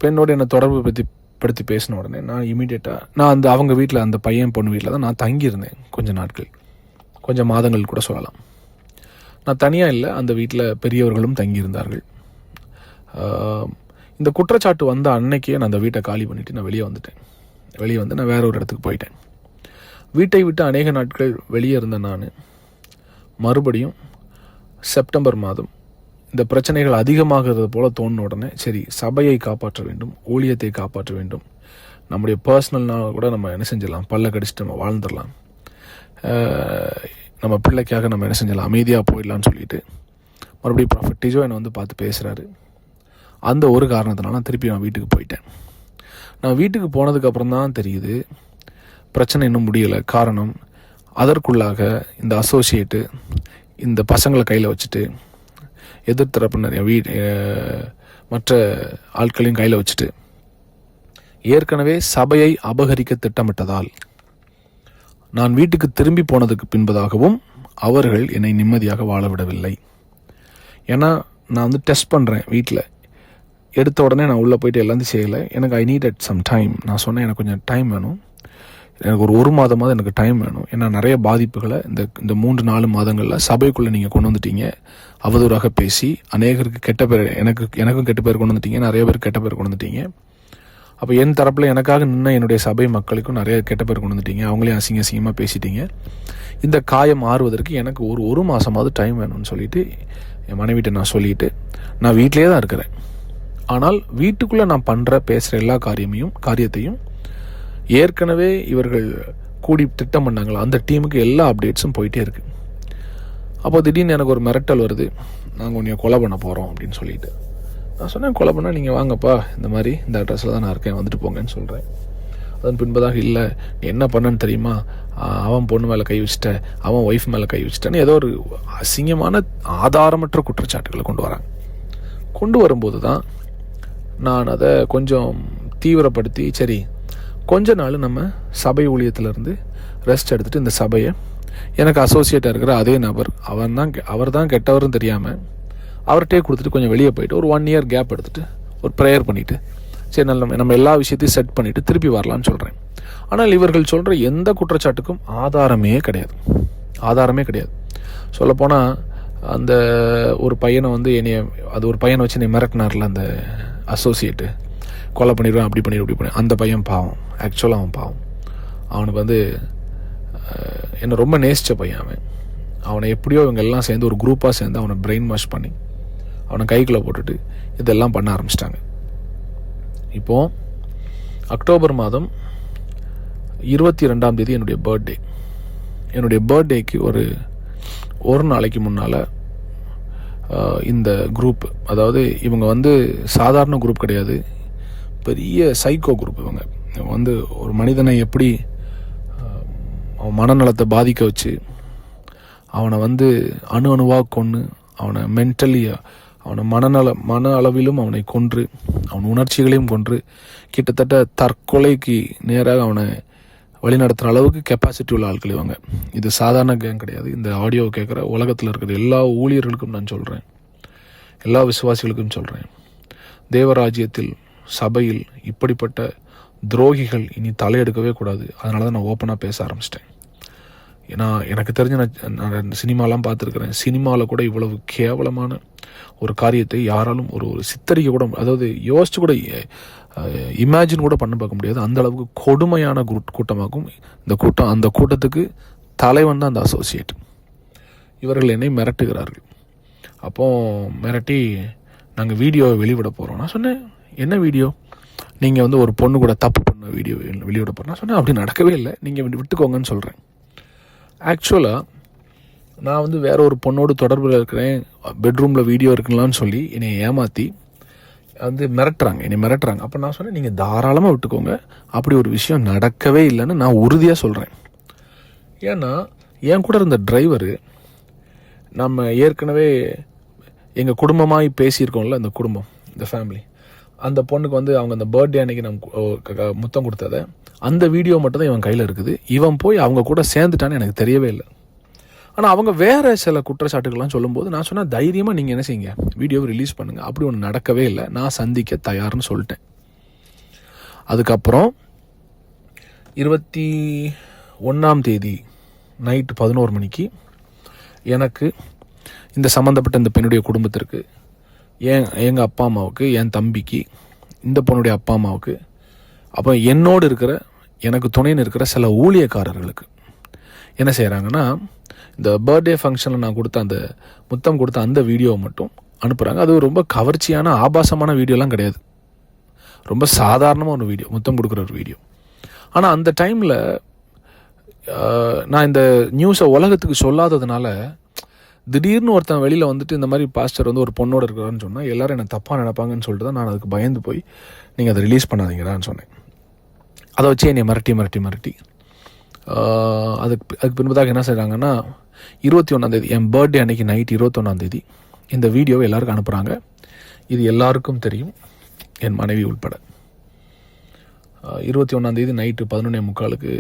பெண்ணோட என்னை தொடர்பு படுத்தி பேசின உடனே நான் இமீடியட்டாக நான் அவங்க வீட்டில், அந்த பையன் பொண்ணு வீட்டில் தான் நான் தங்கியிருந்தேன் கொஞ்சம் நாட்கள், கொஞ்சம் மாதங்கள் கூட சொல்லலாம். நான் தனியாக இல்லை, அந்த வீட்டில் பெரியவர்களும் தங்கியிருந்தார்கள். இந்த குற்றச்சாட்டு வந்த அன்னைக்கே நான் அந்த வீட்டை காலி பண்ணிவிட்டு நான் வெளியே வந்துட்டேன். வெளியே வந்து நான் வேற ஒரு இடத்துக்கு போயிட்டேன். வீட்டை விட்டு அநேக நாட்கள் வெளியே இருந்த நான் மறுபடியும் செப்டம்பர் மாதம் இந்த பிரச்சனைகள் அதிகமாகிறது போல தோணுன உடனே சரி, சபையை காப்பாற்ற வேண்டும், ஊழியத்தை காப்பாற்ற வேண்டும், நம்முடைய பர்சனல்னால் கூட நம்ம என்ன செஞ்சிடலாம், பல்ல கடிச்சிட்டு நம்ம வாழ்ந்துடலாம், நம்ம பிள்ளைக்காக நம்ம என்ன செஞ்சலாம், அமைதியாக போயிடலான்னு சொல்லிட்டு மறுபடியும் ப்ராஃபட் டிஜோ என்னை பார்த்து பேசுகிறாரு. அந்த ஒரு காரணத்தினால நான் திருப்பி வீட்டுக்கு போயிட்டேன். நான் வீட்டுக்கு போனதுக்கப்புறம் தான் தெரியுது பிரச்சனை இன்னும் முடியலை. காரணம், அதற்குள்ளாக இந்த அசோசியேட்டு இந்த பசங்களை கையில் வச்சுட்டு, எதிர்த்தரப்பினர் மற்ற ஆட்களையும் கையில் வச்சுட்டு ஏற்கனவே சபையை அபகரிக்க திட்டமிட்டதால் நான் வீட்டுக்கு திரும்பி போனதுக்கு பின்பதாகவும் அவர்கள் என்னை நிம்மதியாக வாழ விடவில்லை. ஏன்னா நான் டெஸ்ட் பண்ணுறேன் வீட்டில். எடுத்த உடனே நான் உள்ளே போயிட்டு எல்லாத்தையும் செய்யலை. எனக்கு ஐ நீடட் சம் டைம். நான் சொன்னேன், எனக்கு கொஞ்சம் டைம் வேணும், எனக்கு ஒரு மாதமாவது எனக்கு டைம் வேணும். ஏன்னா நிறைய பாதிப்புகளை இந்த 3-4 மாதங்களில் சபைக்குள்ளே நீங்கள் கொண்டு வந்துட்டீங்க. அவதூறாக பேசி அநேகருக்கு கெட்ட பேர், எனக்கும் கெட்ட பேர் கொண்டு வந்துட்டீங்க, நிறைய பேர் கெட்ட பேர் கொண்டு வந்துட்டீங்க. அப்போ என் தரப்பில் எனக்காக நின்று என்னுடைய சபை மக்களுக்கும் நிறைய கெட்ட பேர் கொண்டு வந்துட்டீங்க, அவங்களையும் அசிங்கமாக பேசிட்டீங்க. இந்த காயம் மாறுவதற்கு எனக்கு ஒரு மாதமாவது டைம் வேணும்னு சொல்லிட்டு என் மனைவிட்ட நான் சொல்லிட்டு நான் வீட்டிலே தான் இருக்கிறேன். ஆனால் வீட்டுக்குள்ளே நான் பேசுகிற எல்லா காரியத்தையும் ஏற்கனவே இவர்கள் கூடி திட்டம் பண்ணாங்களா அந்த டீமுக்கு எல்லா அப்டேட்ஸும் போயிட்டே இருக்கு. அப்போ திடீர்னு எனக்கு ஒரு மிரட்டல் வருது, நாங்கள் உன்னைய கொலை பண்ண போகிறோம் அப்படின்னு சொல்லிட்டு. நான் சொன்னேன், கொலை பண்ணால் நீங்கள் வாங்கப்பா, இந்த மாதிரி இந்த அட்ரஸில் தான் நான் இருக்கேன், வந்துட்டு போங்கன்னு சொல்கிறேன். அதன் பின்பதாக இல்லை, நீ என்ன பண்ணன்னு தெரியுமா, அவன் பொண்ணு மேலே கை வச்சுட்ட, அவன் ஒய்ஃப் மேலே கை வச்சுட்டேன்னு ஏதோ ஒரு அசிங்கமான ஆதாரமற்ற குற்றச்சாட்டுகளை கொண்டு வரும்போது தான் நான் அதை கொஞ்சம் தீவிரப்படுத்தி, சரி கொஞ்ச நாள் நம்ம சபை ஊழியத்திலேருந்து ரெஸ்ட் எடுத்துகிட்டு இந்த சபையை எனக்கு அசோசியேட்டாக இருக்கிற அதே நபர் அவர் தான் கெட்டவரும் தெரியாமல் அவர்கிட்டே கொடுத்துட்டு கொஞ்சம் வெளியே போயிட்டு ஒரு 1 இயர் கேப் எடுத்துகிட்டு ஒரு ப்ரேயர் பண்ணிவிட்டு சரி நம்ம எல்லா விஷயத்தையும் செட் பண்ணிவிட்டு திருப்பி வரலான்னு சொல்கிறேன். ஆனால் இவர்கள் சொல்கிற எந்த குற்றச்சாட்டுக்கும் ஆதாரமே கிடையாது. சொல்லப்போனால் அந்த ஒரு பையனை வந்து ஒரு பையனை வச்சு என்னை மிரட்டினார்ல அந்த அசோசியேட்டு, கொலை பண்ணிடுவேன் அப்படி பண்ணிடுவேன். அந்த பையன் பாவம், ஆக்சுவலாக அவன் பாவம். அவனுக்கு வந்து என்னை ரொம்ப நேசித்த பையன். அவனை எப்படியோ இவங்க எல்லாம் சேர்ந்து ஒரு குரூப்பாக சேர்ந்து அவனை பிரெயின் வாஷ் பண்ணி அவனை கைக்குள்ளே போட்டுட்டு இதெல்லாம் பண்ண ஆரம்பிச்சிட்டாங்க. இப்போது அக்டோபர் மாதம் 22ஆம் தேதி என்னுடைய பர்த்டேக்கு ஒரு நாளைக்கு முன்னால் இந்த குரூப், அதாவது இவங்க வந்து சாதாரண குரூப் கிடையாது, பெரிய சைக்கோ குரூப். இவங்க வந்து ஒரு மனிதனை எப்படி அவன் மனநலத்தை பாதிக்க வச்சு அவனை வந்து அணுவாக கொன்று அவனை மென்டலி அவனை மன அளவிலும் அவனை கொன்று அவன் உணர்ச்சிகளையும் கொன்று கிட்டத்தட்ட தற்கொலைக்கு நேராக அவனை வழிநடத்துகிற அளவுக்கு கெப்பாசிட்டி உள்ள ஆட்கள் இவங்க. இது சாதாரண கேங் கிடையாது. இந்த ஆடியோவை கேட்குற உலகத்தில் இருக்கிற எல்லா ஊழியர்களுக்கும் நான் சொல்கிறேன், எல்லா விசுவாசிகளுக்கும் சொல்கிறேன், தேவராஜ்யத்தில் சபையில் இப்படிப்பட்ட துரோகிகள் இனி தலையெடுக்கவே கூடாது. அதனால தான் நான் ஓப்பனாக பேச ஆரம்பிச்சிட்டேன். ஏன்னா எனக்கு தெரிஞ்ச நான் சினிமாலாம் பார்த்துருக்குறேன். சினிமாவில் கூட இவ்வளவு கேவலமான ஒரு காரியத்தை யாராலும் ஒரு சித்தரிக்க கூட, அதாவது யோசிச்சு கூட இமேஜின் கூட பண்ண பார்க்க முடியாது. அந்த அளவுக்கு கொடுமையான கூட்டமாகும் இந்த கூட்டம். அந்த கூட்டத்துக்கு தலைவன் தான் அந்த அசோசியேட். இவர்கள் என்னை மிரட்டுகிறார்கள். அப்போ மிரட்டி நாங்கள் வீடியோவை வெளிவிட போகிறோம். நான் சொன்னேன், என்ன வீடியோ? நீங்கள் வந்து ஒரு பொண்ணு கூட தப்பு பண்ண வீடியோ வெளியிட போகிறேன். நான் சொன்னேன், அப்படி நடக்கவே இல்லை, நீங்கள் விட்டுக்கோங்கன்னு சொல்கிறேன். ஆக்சுவலாக நான் வந்து வேற ஒரு பொண்ணோடு தொடர்பில் இருக்கிறேன், பெட்ரூமில் வீடியோ இருக்குங்களான்னு சொல்லி என்னை ஏமாற்றி வந்து மிரட்டுறாங்க. அப்போ நான் சொன்னேன், நீங்கள் தாராளமாக விட்டுக்கோங்க, அப்படி ஒரு விஷயம் நடக்கவே இல்லைன்னு நான் உறுதியாக சொல்கிறேன். ஏன்னா என் கூட இருந்த டிரைவரு, நம்ம ஏற்கனவே எங்கள் குடும்பமாக பேசியிருக்கோம்ல, அந்த குடும்பம், இந்த ஃபேமிலி, அந்த பொண்ணுக்கு வந்து அவங்க அந்த பர்த்டே அன்னைக்கு நம்ம முத்தம் கொடுத்ததை அந்த வீடியோ மட்டும் தான் இவன் கையில் இருக்குது. இவன் போய் அவங்க கூட சேர்ந்துட்டான்னு எனக்கு தெரியவே இல்லை. ஆனால் அவங்க வேறு சில குற்றச்சாட்டுகள்லாம் சொல்லும்போது நான் சொன்னால், தைரியமாக நீங்கள் என்ன செய்யுங்க, வீடியோவை ரிலீஸ் பண்ணுங்கள். அப்படி ஒன்று நடக்கவே இல்லை, நான் சந்திக்க தயார்னு சொல்லிட்டேன். அதுக்கப்புறம் 21ஆம் தேதி நைட்டு 11 மணிக்கு எனக்கு இந்த சம்மந்தப்பட்ட இந்த பெண்ணுடைய குடும்பத்திற்கு, எங்கள் அப்பா அம்மாவுக்கு, என் தம்பிக்கு, இந்த பொண்ணுடைய அப்பா அம்மாவுக்கு, அப்போ என்னோடு இருக்கிற எனக்கு துணைன்னு இருக்கிற சில ஊழியக்காரர்களுக்கு என்ன செய்கிறாங்கன்னா, இந்த பர்த்டே ஃபங்க்ஷனில் நான் கொடுத்த அந்த முத்தம் கொடுத்த அந்த வீடியோவை மட்டும் அனுப்புகிறாங்க. அது ரொம்ப கவர்ச்சியான ஆபாசமான வீடியோலாம் கிடையாது, ரொம்ப சாதாரணமாக ஒரு வீடியோ, முத்தம் கொடுக்குற ஒரு வீடியோ. ஆனால் அந்த டைமில் நான் இந்த நியூஸை உலகத்துக்கு சொல்லாததுனால திடீர்னு ஒருத்தன் வெளியில் வந்துட்டு இந்த மாதிரி பாஸ்டர் வந்து ஒரு பொண்ணோடு இருக்கிறான்னு சொன்னால் எல்லாரும் என்னை தப்பாக நினைப்பாங்கன்னு சொல்லிட்டு தான் நான் அதுக்கு பயந்து போய் நீங்கள் அதை ரிலீஸ் பண்ணாதீங்கடான்னு சொன்னேன். அதை வச்சு என்னை மிரட்டி அதுக்கு பின்பதாக என்ன செய்கிறாங்கன்னா, 21ஆம் தேதி என் பர்த்டே அன்னைக்கு நைட் 21ஆம் தேதி இந்த வீடியோவை எல்லாருக்கும் அனுப்புகிறாங்க. இது எல்லாருக்கும் தெரியும், என் மனைவி உள்பட. 21ஆம் தேதி நைட்டு 11:45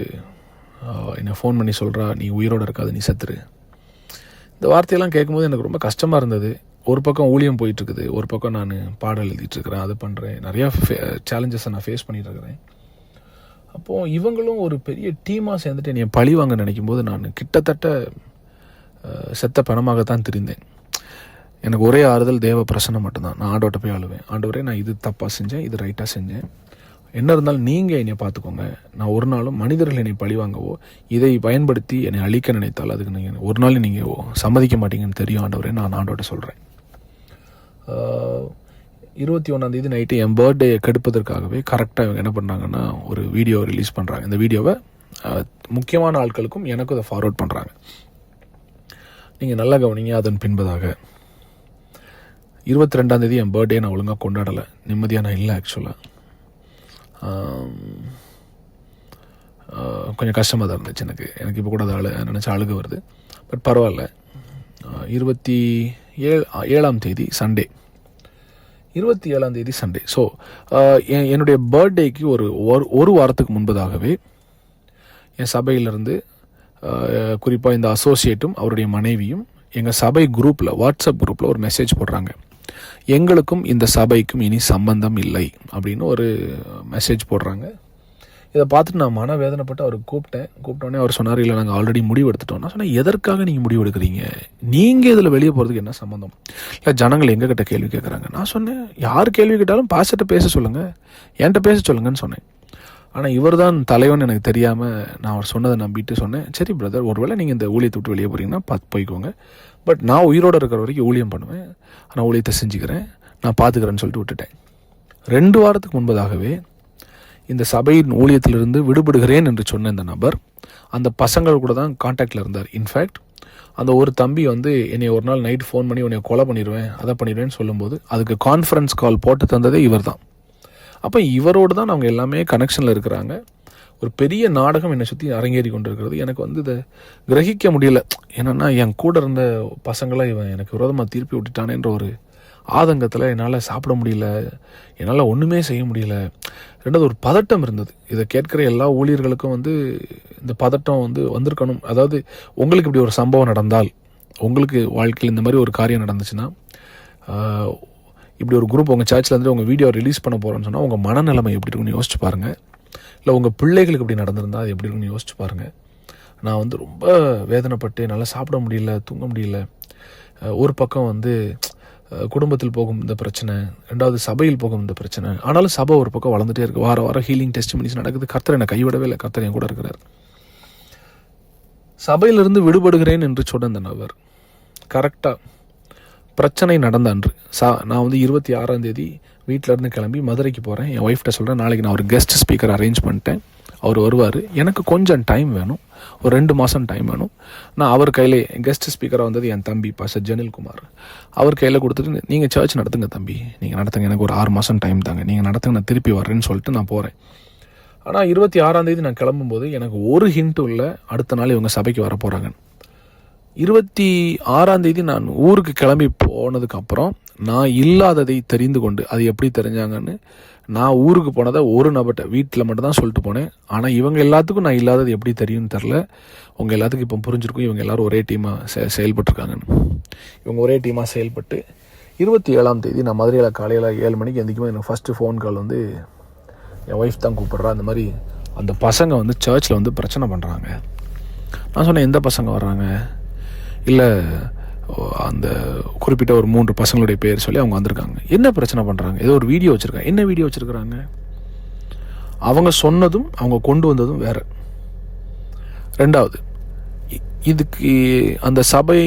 என்னை ஃபோன் பண்ணி சொல்கிறா, நீ உயிரோடு இருக்காது, நீ செத்துரு. இந்த வார்த்தையெல்லாம் கேட்கும்போது எனக்கு ரொம்ப கஷ்டமாக இருந்தது. ஒரு பக்கம் ஊழியம் போயிட்டுருக்குது, ஒரு பக்கம் நான் பாடல் எழுதிட்டுருக்கிறேன், அது பண்ணுறேன், நிறையா சேலஞ்சஸை நான் ஃபேஸ் பண்ணிகிட்டு இருக்கிறேன். அப்போது இவங்களும் ஒரு பெரிய டீமாக சேர்ந்துட்டு என்னை பழி வாங்க நினைக்கும் போது நான் கிட்டத்தட்ட செத்த பணமாகத்தான் தெரிந்தேன். எனக்கு ஒரே ஆறுதல் தேவ பிரசன்னம் மட்டும்தான். நான் ஆண்டவர்கிட்ட போய் அழுவேன், ஆண்டவரே நான் இது தப்பாக செஞ்சேன், இது ரைட்டாக செஞ்சேன், என்ன இருந்தாலும் நீங்கள் என்னை பார்த்துக்கோங்க. நான் ஒரு நாளும் மனிதர்கள் என்னை பழி வாங்கவோ இதை பயன்படுத்தி என்னை அழிக்க நினைத்தால் அதுக்கு நீங்கள் ஒரு நாள் நீங்கள் சம்மதிக்க மாட்டீங்கன்னு தெரியும் ஆண்டவரே, நான் ஆண்டவர்கிட்ட சொல்கிறேன். 21ஆம் தேதி நைட்டு என் பர்த்டே கெடுப்பதற்காகவே கரெக்டாக இவங்க என்ன பண்ணுறாங்கன்னா ஒரு வீடியோ ரிலீஸ் பண்ணுறாங்க. இந்த வீடியோவை முக்கியமான ஆட்களுக்கும் எனக்கும் அதை ஃபார்வர்ட் பண்ணுறாங்க. நீங்கள் நல்லா கவனிங்க. அதன் பின்பதாக 22ஆம் தேதி என் பர்த்டே நான் ஒழுங்காக கொண்டாடலை, நிம்மதியாக நான் இல்லை. ஆக்சுவலாக கொஞ்சம் கஷ்டமாக தான் இருந்துச்சு எனக்கு இப்போ கூட அதை நினச்சா அழுக வருது. பட் பரவாயில்ல. 27ஆம் தேதி சண்டே 27 சண்டே. ஸோ என்னுடைய பர்த்டேக்கு ஒரு வாரத்துக்கு முன்பதாகவே என் சபையிலிருந்து குறிப்பாக இந்த அசோசியேட்டும் அவருடைய மனைவியும் எங்கள் சபை குரூப்பில், வாட்ஸ்அப் குரூப்பில் ஒரு மெசேஜ் போடுறாங்க. எங்களுக்கும் இந்த சபைக்கும் இனி சம்பந்தம் இல்லை அப்படின்னு ஒரு மெசேஜ் போடுறாங்க. இதை பார்த்துட்டு நான் மனவேதனைப்பட்டு அவருக்கு கூப்பிட்டோன்னே அவர் சொன்னார், இல்லை நாங்கள் ஆல்ரெடி முடிவு எடுத்துட்டோம். நான் சொன்னேன், எதற்காக நீங்கள் முடிவு எடுக்கிறீங்க? நீங்கள் இதில் வெளியே போகிறதுக்கு என்ன சம்மந்தம்? இல்லை ஜனங்கள் எங்ககிட்ட கேள்வி கேட்குறாங்க. நான் சொன்னேன், யார் கேள்வி கேட்டாலும் பாஸ்டர்கிட்ட பேச சொல்லுங்கள், என்கிட்ட பேச சொல்லுங்கன்னு சொன்னேன். ஆனால் இவர் தான் தலைவன் எனக்கு தெரியாமல் நான் அவர் சொன்னதை நம்பிட்டு சொன்னேன், சரி பிரதர், ஒருவேளை நீங்கள் இந்த ஊழியத்தை விட்டு வெளியே போகிறீங்கன்னா பார்த்து போய்க்கோங்க, பட் நான் உயிரோடு இருக்கிற வரைக்கும் ஊழியம் பண்ணுவேன், நான் ஊழியத்தை செஞ்சுக்கிறேன், நான் பார்த்துக்கிறேன்னு சொல்லிட்டு விட்டுட்டேன். 2 வாரத்துக்கு முன்பதாகவே இந்த சபையின் ஊழியத்திலிருந்து விடுபடுகிறேன் என்று சொன்ன இந்த நபர் அந்த பசங்கள் கூட தான் கான்டாக்டில் இருந்தார். இன்ஃபேக்ட் அந்த ஒரு தம்பி என்னை ஒரு நாள் நைட் ஃபோன் பண்ணி உன்னை கொலை பண்ணிடுவேன், அதை பண்ணிடுவேன்னு சொல்லும்போது அதுக்கு கான்ஃபரன்ஸ் கால் போட்டு தந்ததே இவர் தான். அப்போ இவரோடு தான் அவங்க எல்லாமே கனெக்ஷனில் இருக்கிறாங்க. ஒரு பெரிய நாடகம் என்னை சுற்றி அரங்கேறி கொண்டு இருக்கிறது. எனக்கு இதை கிரகிக்க முடியல. என்னென்னா என் கூட இருந்த பசங்களை இவன் எனக்கு விரோதமாக திருப்பி விட்டுட்டானேன்ற ஒரு ஆதங்கத்தில் என்னால் சாப்பிட முடியல, என்னால் ஒன்றுமே செய்ய முடியல. ரெண்டாவது ஒரு பதட்டம் இருந்தது. இதை கேட்குற எல்லா ஊழியர்களுக்கும் இந்த பதட்டம் வந்திருக்கணும். அதாவது உங்களுக்கு இப்படி ஒரு சம்பவம் நடந்தால், உங்களுக்கு வாழ்க்கையில் இந்த மாதிரி ஒரு காரியம் நடந்துச்சுன்னா, இப்படி ஒரு குரூப் உங்கள் சர்ச்சில் உங்கள் வீடியோ ரிலீஸ் பண்ண போகிறோன்னு சொன்னால் உங்கள் மனநிலைமை எப்படி இருக்குன்னு யோசிச்சு பாருங்கள். இல்லை உங்கள் பிள்ளைகளுக்கு இப்படி நடந்திருந்தால் அது எப்படி இருக்குன்னு யோசிச்சு பாருங்கள். நான் ரொம்ப வேதனைப்பட்டு என்னால் சாப்பிட முடியல, தூங்க முடியல. ஒரு பக்கம் குடும்பத்தில் போகும் இந்த பிரச்சனை, ரெண்டாவது சபையில் போகும் இந்த பிரச்சனை. ஆனாலும் சபை ஒரு பக்கம் வளர்ந்துட்டே இருக்குது. வாரம் ஹீலிங் டெஸ்டிமனிஸ் நடக்குது. கர்த்தர் என்னை கைவிடவே இல்லை, கர்த்தர் என் கூட இருக்கிறார். சபையிலிருந்து விடுபடுகிறேன் என்று சொன்ன இந்த நபர் கரெக்டாக பிரச்சனை நடந்த அன்று நான் 26 வீட்டிலேருந்து கிளம்பி மதுரைக்கு போகிறேன். என் ஒய்ஃப்ட்ட சொல்கிறேன், நாளைக்கு நான் ஒரு கெஸ்ட் ஸ்பீக்கர் அரேஞ்ச் பண்ணிட்டேன், அவர் வருவார், எனக்கு கொஞ்சம் டைம் வேணும், ஒரு 2 மாதம் டைம் வேணும். நான் அவர் கையில் கெஸ்ட் ஸ்பீக்கராக என் தம்பி பாஸ்டர் ஜெனில்குமார், அவர் கையில் கொடுத்துட்டு நீங்கள் சர்ச் நடத்துங்க தம்பி, நீங்கள் நடத்துங்க, எனக்கு ஒரு 6 மாதம் டைம் தாங்க, நீங்கள் நடத்துங்க, நான் திருப்பி வர்றேன்னு சொல்லிட்டு நான் போகிறேன். ஆனால் 26 நான் கிளம்பும்போது எனக்கு ஒரு ஹிண்ட்டும் இல்லை அடுத்த நாள் இவங்க சபைக்கு வர போகிறாங்க. 26 நான் ஊருக்கு கிளம்பி போனதுக்கப்புறம் நான் இல்லாததை தெரிந்து கொண்டு, அது எப்படி தெரிஞ்சாங்கன்னு, நான் ஊருக்கு போனதை ஒரு நபர்கிட்ட வீட்டில் மட்டும் தான் சொல்லிட்டு போனேன். ஆனால் இவங்க எல்லாத்துக்கும் நான் இல்லாதது எப்படி தெரியும்னு தெரில. உங்கள் எல்லாத்துக்கும் இப்போ புரிஞ்சிருக்கும், இவங்க எல்லோரும் ஒரே டீமாக செயல்பட்டுருக்காங்கன்னு. இவங்க ஒரே டீமாக செயல்பட்டு 27 நான் மதுரையில் காலையில் 7 மணிக்கு எந்திக்கும்போது எனக்கு ஃபஸ்ட்டு ஃபோன் கால் என் ஒய்ஃப் தான் கூப்பிட்றா. அந்த மாதிரி அந்த பசங்க சர்ச்சில் பிரச்சனை பண்ணுறாங்க. நான் சொன்னேன், எந்த பசங்க வர்றாங்க? இல்லை அந்த குறிப்பிட்ட ஒரு 3 பசங்களுடைய பேர் சொல்லி அவங்க வந்திருக்காங்க. என்ன பிரச்சனை பண்ணுறாங்க? ஏதோ ஒரு வீடியோ வச்சுருக்காங்க. என்ன வீடியோ வச்சுருக்குறாங்க? அவங்க சொன்னதும் அவங்க கொண்டு வந்ததும் வேறு. ரெண்டாவது, இதுக்கு அந்த சபை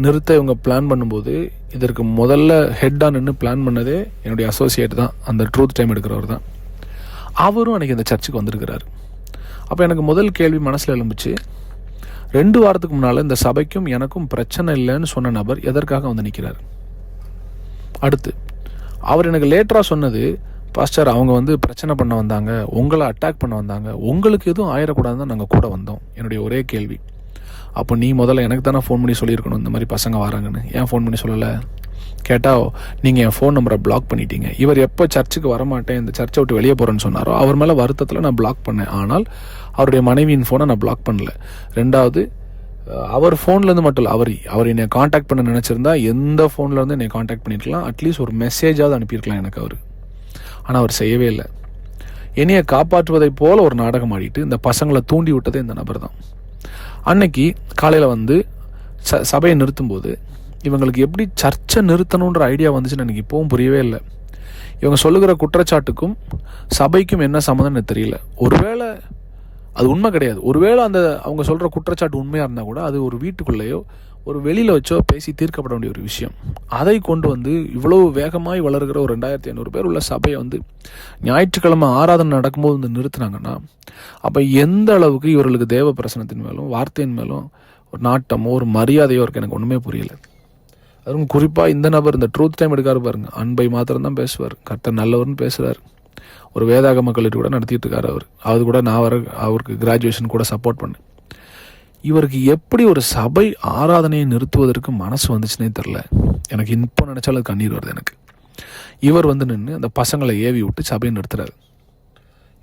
நிறுத்த இவங்க பிளான் பண்ணும்போது இதற்கு முதல்ல ஹெட்டாக நின்று பிளான் பண்ணதே என்னுடைய அசோசியேட் தான், அந்த ட்ரூத் டைம் எடுக்கிறவர் தான். அவரும் அன்றைக்கி அந்த சர்ச்சுக்கு வந்திருக்கிறார். அப்போ எனக்கு முதல் கேள்வி மனசில் எழும்பிச்சு, 2 வாரத்துக்கு முன்னால் இந்த சபைக்கும் எனக்கும் பிரச்சனை இல்லைன்னு சொன்ன நபர் எதற்காக நிற்கிறார்? அடுத்து அவர் எனக்கு லேட்டராக சொன்னது, பாஸ்டர் அவங்க பிரச்சனை பண்ண வந்தாங்க, உங்களை அட்டாக் பண்ண வந்தாங்க, உங்களுக்கு எதுவும் ஆயிடக்கூடாதுன்னு தான் நாங்கள் கூட வந்தோம். என்னுடைய ஒரே கேள்வி, அப்போ நீ முதல்ல எனக்கு தானே ஃபோன் பண்ணி சொல்லியிருக்கணும் இந்த மாதிரி பசங்க வராங்கன்னு, ஏன் ஃபோன் பண்ணி சொல்லலை? கேட்டால் நீங்கள் என் ஃபோன் நம்பரை பிளாக் பண்ணிட்டீங்க. இவர் எப்போ சர்ச்சுக்கு வரமாட்டேன், இந்த சர்ச்சை விட்டு வெளியே போகிறேன்னு சொன்னாரோ அவர் மேலே வருத்தத்தில் நான் பிளாக் பண்ணேன். ஆனால் அவருடைய மனைவியின் ஃபோனை நான் பிளாக் பண்ணல. ரெண்டாவது, அவர் ஃபோன்லேருந்து மட்டும் இல்லை, அவர் என்னை காண்டாக்ட் பண்ண நினச்சிருந்தா எந்த ஃபோன்லேருந்து என்னை காண்டாக்ட் பண்ணியிருக்கலாம், அட்லீஸ்ட் ஒரு மெசேஜாவது அனுப்பியிருக்கலாம் எனக்கு அவர். ஆனால் அவர் செய்யவே இல்லை. என்னையை காப்பாற்றுவதை போல் ஒரு நாடகம் ஆடிட்டு இந்த பசங்களை தூண்டி விட்டதே இந்த நபர் தான். அன்னைக்கு காலையில் சபையை நிறுத்தும்போது இவங்களுக்கு எப்படி சர்ச்சை நிறுத்தணுன்ற ஐடியா வந்துச்சுன்னு எனக்கு இப்போவும் புரியவே இல்லை. இவங்க சொல்லுகிற குற்றச்சாட்டுக்கும் சபைக்கும் என்ன சம்மந்தம்னு எனக்கு தெரியல. ஒருவேளை அது உண்மை கிடையாது, ஒருவேளை அவங்க சொல்கிற குற்றச்சாட்டு உண்மையாக இருந்தால் கூட அது ஒரு வீட்டுக்குள்ளேயோ ஒரு வெளியில் வச்சோ பேசி தீர்க்கப்பட வேண்டிய ஒரு விஷயம். அதை கொண்டு இவ்வளோ வேகமாய் வளர்கிற ஒரு 2500 பேர் உள்ள சபையை ஞாயிற்றுக்கிழமை ஆராதனை நடக்கும்போது நிறுத்தினாங்கன்னா அப்போ எந்த அளவுக்கு இவர்களுக்கு தேவ பிரசனத்தின் மேலும் வார்த்தையின் மேலும் ஒரு நாட்டமோ ஒரு மரியாதையோ இருக்குது, எனக்கு ஒன்றுமே புரியல. அதுவும் குறிப்பாக இந்த நபர் இந்த ட்ரூத் டைம் எடுக்காரு பாருங்க, அன்பை மாத்திரம்தான் பேசுவார், கர்த்தர் நல்லவர்னு பேசுகிறார். ஒரு வேதாகம கல்லூரி கூட நடத்திட்டு இருக்காரு அது கூட நான் அவருக்கு கிராஜுவேஷன் கூட சப்போர்ட் பண்ணேன். இவருக்கு எப்படி ஒரு சபை ஆராதனையை நிறுத்துவதற்கு மனசு வந்துச்சுன்னே தெரில. எனக்கு இப்போ நினச்சாலும் கண்ணீர் வருது எனக்கு. இவர் வந்து நின்று அந்த பசங்களை ஏவி விட்டு சபையை நிறுத்துறாரு.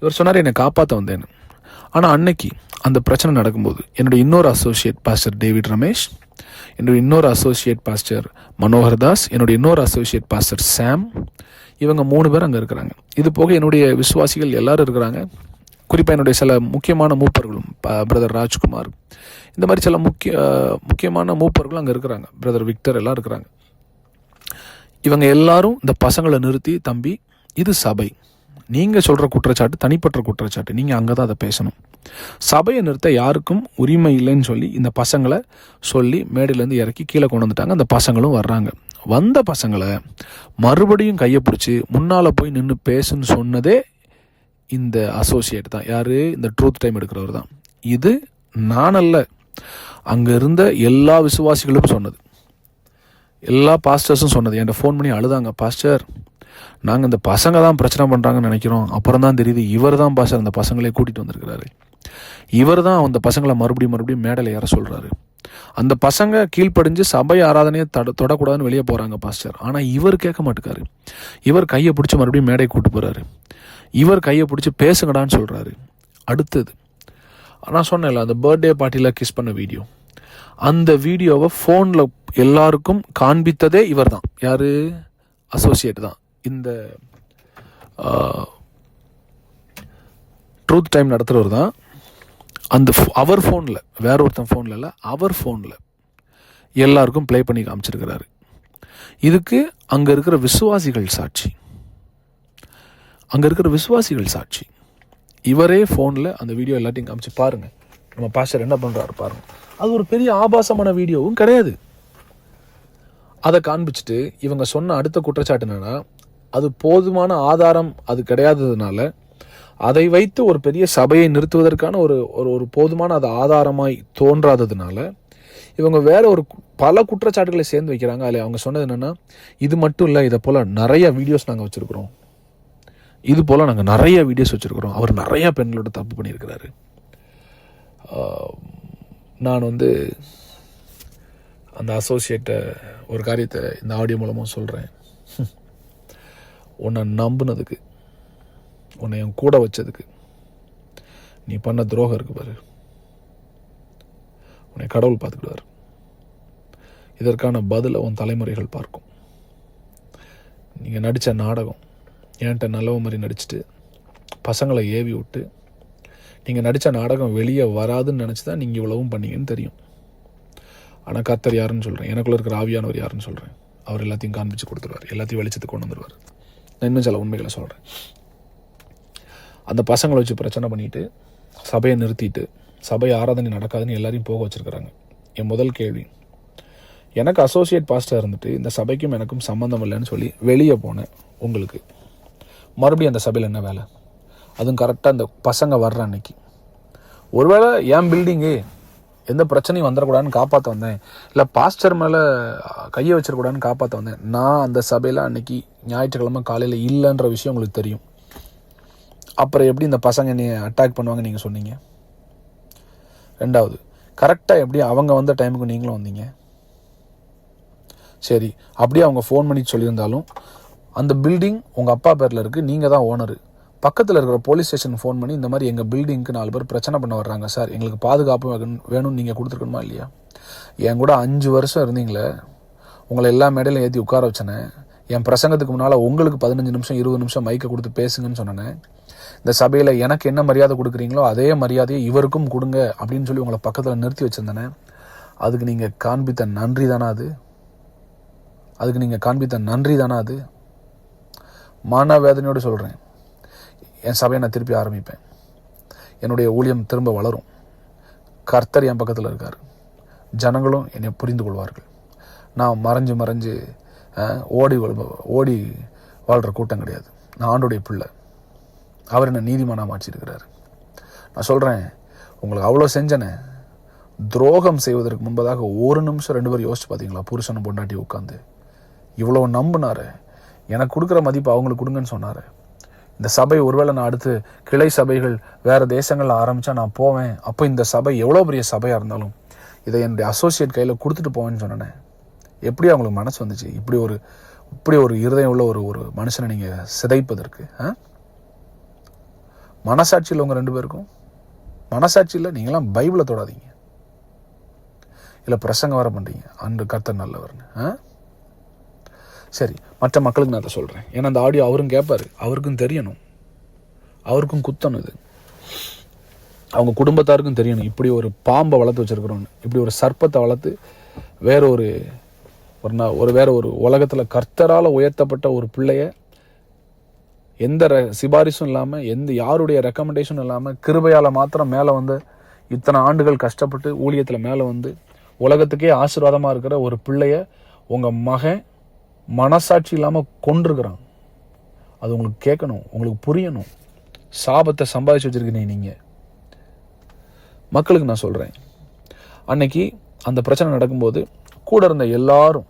இவர் சொன்னார், என்னை காப்பாற்ற வந்தேன்னு. ஆனால் அன்னைக்கு அந்த பிரச்சனை நடக்கும்போது என்னுடைய இன்னொரு அசோசியேட் பாஸ்டர் டேவிட் ரமேஷ், என்னுடைய இன்னொரு அசோசியேட் பாஸ்டர் மனோகர் தாஸ், என்னுடைய இன்னொரு அசோசியேட் பாஸ்டர் சாம், இவங்க 3 பேர் அங்கே இருக்கிறாங்க. இது போக என்னுடைய விசுவாசிகள் எல்லாரும் இருக்கிறாங்க. குறிப்பாக என்னுடைய சில முக்கியமான மூப்பர்களும், பிரதர் ராஜ்குமார், இந்த மாதிரி சில முக்கியமான மூப்பர்களும் அங்கே இருக்கிறாங்க. பிரதர் விக்டர் எல்லாம் இருக்கிறாங்க. இவங்க எல்லாரும் இந்த பசங்களை நிறுத்தி, தம்பி இது சபை, நீங்கள் சொல்கிற குற்றச்சாட்டு தனிப்பட்ட குற்றச்சாட்டு, நீங்கள் அங்கே தான் அதை பேசணும். சபையை நிறுத்த யாருக்கும் உரிமை இல்லைன்னு சொல்லி இந்த பசங்களை சொல்லி மேடையிலேருந்து இறக்கி கீழே கொண்டு வந்துட்டாங்க. அந்த பசங்களும் வர்றாங்க. வந்த பசங்களை மறுபடியும் கையை பிடிச்சி முன்னால் போய் நின்று பேசுன்னு சொன்னதே இந்த அசோசியேட் தான். யார்? இந்த ட்ரூத் டைம் எடுக்கிறவர் தான். இது நானல்ல, அங்கே இருந்த எல்லா விசுவாசிகளும் சொன்னது, எல்லா பாஸ்டர்ஸும் சொன்னது. என்கிட்ட ஃபோன் பண்ணி அழுதாங்க, பாஸ்டர் நாங்கள் இந்த பசங்க தான் பிரச்சனை பண்ணுறாங்கன்னு நினைக்கிறோம், அப்புறம் தான் தெரியுது இவர் தான் பாஸ்டர் அந்த பசங்களே கூட்டிகிட்டு வந்திருக்கிறாரு, இவர் தான் அந்த பசங்களை மறுபடியும் மேடையில் ஏற சொல்கிறாரு. அந்த பசங்க கீழ்ப்படிஞ்சு சபை ஆராதனையை தொடக்கூடாதுன்னு வெளியே போகிறாங்க பாஸ்டர். ஆனால் இவர் கேட்க மாட்டேக்காரு. இவர் கையை பிடிச்சி மறுபடியும் மேடையை கூட்டு போகிறாரு. இவர் கையை பிடிச்சி பேசுங்கடான்னு சொல்கிறாரு. அடுத்தது நான் சொன்னேன்ல, அந்த பர்த்டே பார்ட்டியில் கிஸ் பண்ண வீடியோ, அந்த வீடியோவை ஃபோனில் எல்லாருக்கும் காண்பித்ததே இவர் தான். யார்? அசோசியேட் தான். இந்த ட்ரூத் டைம் நடத்துகிறவர் தான். அந்த அவர் ஃபோனில், வேற ஒருத்தன் ஃபோனில் இல்லை, அவர் ஃபோனில் எல்லாருக்கும் ப்ளே பண்ணி காமிச்சிருக்கிறாரு. இதுக்கு அங்கே இருக்கிற விசுவாசிகள் சாட்சி, அங்கே இருக்கிற விசுவாசிகள் சாட்சி. இவரே ஃபோனில் அந்த வீடியோ எல்லாத்தையும் காமிச்சு பாருங்கள், நம்ம பாஸ்டர் என்ன பண்ணுறாரு பாருங்கள். அது ஒரு பெரிய ஆபாசமான வீடியோவும் கிடையாது. அதை காண்பிச்சுட்டு இவங்க சொன்ன அடுத்த குற்றச்சாட்டு என்னன்னா, அது போதுமான ஆதாரம் அது கிடையாததுனால அதை வைத்து ஒரு பெரிய சபையை நிறுத்துவதற்கான ஒரு போதுமான அது ஆதாரமாய் தோன்றாததுனால இவங்க வேற பல குற்றச்சாட்டுகளை சேர்ந்து வைக்கிறாங்க. அதில் அவங்க சொன்னது என்னன்னா, இது மட்டும் இல்லை, இதை போல் நிறைய வீடியோஸ் நாங்கள் வச்சுருக்கிறோம், இது போல் நாங்கள் நிறைய வீடியோஸ் வச்சுருக்கிறோம், அவர் நிறைய பெண்களோட தப்பு பண்ணியிருக்கிறாரு. நான் அந்த அசோசியேட்டை ஒரு காரியத்தை இந்த ஆடியோ மூலமாக சொல்கிறேன். உன்னை நம்பினதுக்கு, உன்னை என் கூட வச்சதுக்கு நீ பண்ண துரோகம் இருக்கு பாரு, உன்னை கடவுள் பார்த்துக்கிடுவார். இதற்கான பதிலை உன் தலைமுறைகள் பார்க்கும். நீங்கள் நடித்த நாடகம், என்கிட்ட நல்லவ மாதிரி நடிச்சுட்டு பசங்களை ஏவி விட்டு நீங்கள் நடித்த நாடகம் வெளியே வராதுன்னு நினச்சி தான் நீங்கள் இவ்வளவும் பண்ணீங்கன்னு தெரியும். ஆனால் கர்த்தர் யாருன்னு சொல்கிறேன், எனக்குள்ளே இருக்கிற ஆவியானவர் யாருன்னு சொல்கிறேன். அவர் எல்லாத்தையும் காண்பிச்சு கொடுத்துருவார், எல்லாத்தையும் வெளிச்சத்துக்கு கொண்டு வந்துடுவார். நான் இன்னும் சில உண்மைகளை சொல்கிறேன். அந்த பசங்களை வச்சு பிரச்சனை பண்ணிவிட்டு சபையை நிறுத்திட்டு சபை ஆராதனை நடக்காதுன்னு எல்லாரையும் போக வச்சுருக்கிறாங்க. என் முதல் கேள்வி, எனக்கு அசோசியேட் பாஸ்டர் இருந்துட்டு இந்த சபைக்கும் எனக்கும் சம்மந்தம் இல்லைன்னு சொல்லி வெளியே போனேன், உங்களுக்கு மறுபடியும் அந்த சபையில் என்ன வேலை? அதுவும் கரெக்டாக அந்த பசங்க வர்ற அன்னைக்கு. ஒருவேளை என் பில்டிங்கு எந்த பிரச்சனையும் வந்துடக்கூடாதுன்னு காப்பாற்ற வந்தேன், இல்லை பாஸ்டர் மேலே கையை வச்சிடக்கூடாதுன்னு காப்பாற்ற வந்தேன். நான் அந்த சபையில் அன்னைக்கு ஞாயிற்றுக்கிழமை காலையில் இல்லைன்ற விஷயம் உங்களுக்கு தெரியும். அப்புறம் எப்படி இந்த பசங்க என்னை அட்டாக் பண்ணுவாங்க நீங்கள் சொன்னீங்க? ரெண்டாவது, கரெக்டாக எப்படி அவங்க வந்த டைமுக்கு நீங்களும் வந்தீங்க? சரி, அப்படியே அவங்க ஃபோன் பண்ணி சொல்லியிருந்தாலும் அந்த பில்டிங் உங்கள் அப்பா பேரில் இருக்குது, நீங்கள் தான் ஓனரு. பக்கத்தில் இருக்கிற போலீஸ் ஸ்டேஷன் ஃபோன் பண்ணி இந்த மாதிரி எங்கள் பில்டிங்க்கு 4 பேர் பிரச்சனை பண்ண வர்றாங்க சார், எங்களுக்கு பாதுகாப்பு வேணும்னு நீங்கள் கொடுத்துருக்கணுமா இல்லையா? என் கூட 5 வருஷம் இருந்தீங்களே, உங்களை எல்லா மேடையிலும் ஏற்றி உட்கார வச்சேனே, என் பிரசங்கத்துக்கு முன்னால் உங்களுக்கு 15 நிமிஷம் 20 நிமிஷம் மைக்கை கொடுத்து பேசுங்கன்னு சொன்னேன். இந்த சபையில் எனக்கு என்ன மரியாதை கொடுக்குறீங்களோ அதே மரியாதையை இவருக்கும் கொடுங்க அப்படின்னு சொல்லி உங்களை பக்கத்தில் நிறுத்தி வச்சுருந்தேனே, அதுக்கு நீங்கள் காண்பித்த நன்றி தானே அது? அதுக்கு நீங்கள் காண்பித்த நன்றி தானே அது? மான வேதனையோடு சொல்கிறேன், என் சபையை நான் திருப்பி ஆரம்பிப்பேன், என்னுடைய ஊழியம் திரும்ப வளரும். கர்த்தர் என் பக்கத்தில் இருக்கார், ஜனங்களும் என்னை புரிந்து கொள்வார்கள். நான் மறைஞ்சு ஓடி வாழ்கிற கூட்டம் கிடையாது. நான் ஆண்டோடைய பிள்ளை, அவர் என்னை நீதிமானாக மாற்றிருக்கிறார். நான் சொல்கிறேன், உங்களுக்கு அவ்வளோ செஞ்சனே, துரோகம் செய்வதற்கு முன்பதாக 1 நிமிஷம் 2 பேர் யோசிச்சு பார்த்தீங்களா? புருஷனை பொண்டாட்டி உட்காந்து இவ்வளோ நம்பினார், எனக்கு கொடுக்குற மதிப்பு அவங்களுக்கு கொடுங்கன்னு சொன்னார். இந்த சபை ஒருவேளை நான் அடுத்து கிளை சபைகள் வேறு தேசங்களில் ஆரம்பித்தா நான் போவேன், அப்போ இந்த சபை எவ்வளோ பெரிய சபையாக இருந்தாலும் இதை என்னுடைய அசோசியேட் கையில் கொடுத்துட்டு போவேன்னு சொன்னேன். எப்படி அவங்களுக்கு மனசு வந்துச்சு? இப்படி இப்படி ஒரு இருதயம் உள்ள ஒரு மனுஷனை நீங்கள் சிதைப்பதற்கு மனசாட்சியில் உங்கள் 2 பேருக்கும் மனசாட்சியில் நீங்களாம் பைபிளை தொடாதீங்க. இல்லை பிரசங்கம் வர பண்ணுறீங்க, அன்று கர்த்தர் நல்லவர்னு. சரி, மற்ற மக்களுக்கு நான் அதை சொல்கிறேன். ஏன்னா அந்த ஆடியோ அவரும் கேட்பார், அவருக்கும் தெரியணும், அவருக்கும் குத்தணும். இது அவங்க குடும்பத்தாருக்கும் தெரியணும். இப்படி ஒரு பாம்பை வளர்த்து வச்சுருக்கிறோன்னு, இப்படி ஒரு சர்ப்பத்தை வளர்த்து வேற ஒரு உலகத்தில் கர்த்தரால் உயர்த்தப்பட்ட ஒரு பிள்ளைய எந்த சிபாரிசும் இல்லாமல் யாருடைய ரெக்கமெண்டேஷனும் இல்லாமல் கிருபையால் மாத்திரம் மேலே வந்து இத்தனை ஆண்டுகள் கஷ்டப்பட்டு ஊழியத்தில் மேலே வந்து உலகத்துக்கே ஆசீர்வாதமாக இருக்கிற ஒரு பிள்ளைய உங்கள் மகன் மனசாட்சி இல்லாமல் கொண்டிருக்கிறான். அது உங்களுக்கு கேட்கணும், உங்களுக்கு புரியணும். சாபத்தை சம்பாதிச்சு வச்சுருக்கீங்க நீங்கள். மக்களுக்கு நான் சொல்கிறேன், அன்னைக்கு அந்த பிரச்சனை நடக்கும்போது கூட இருந்த எல்லாரும்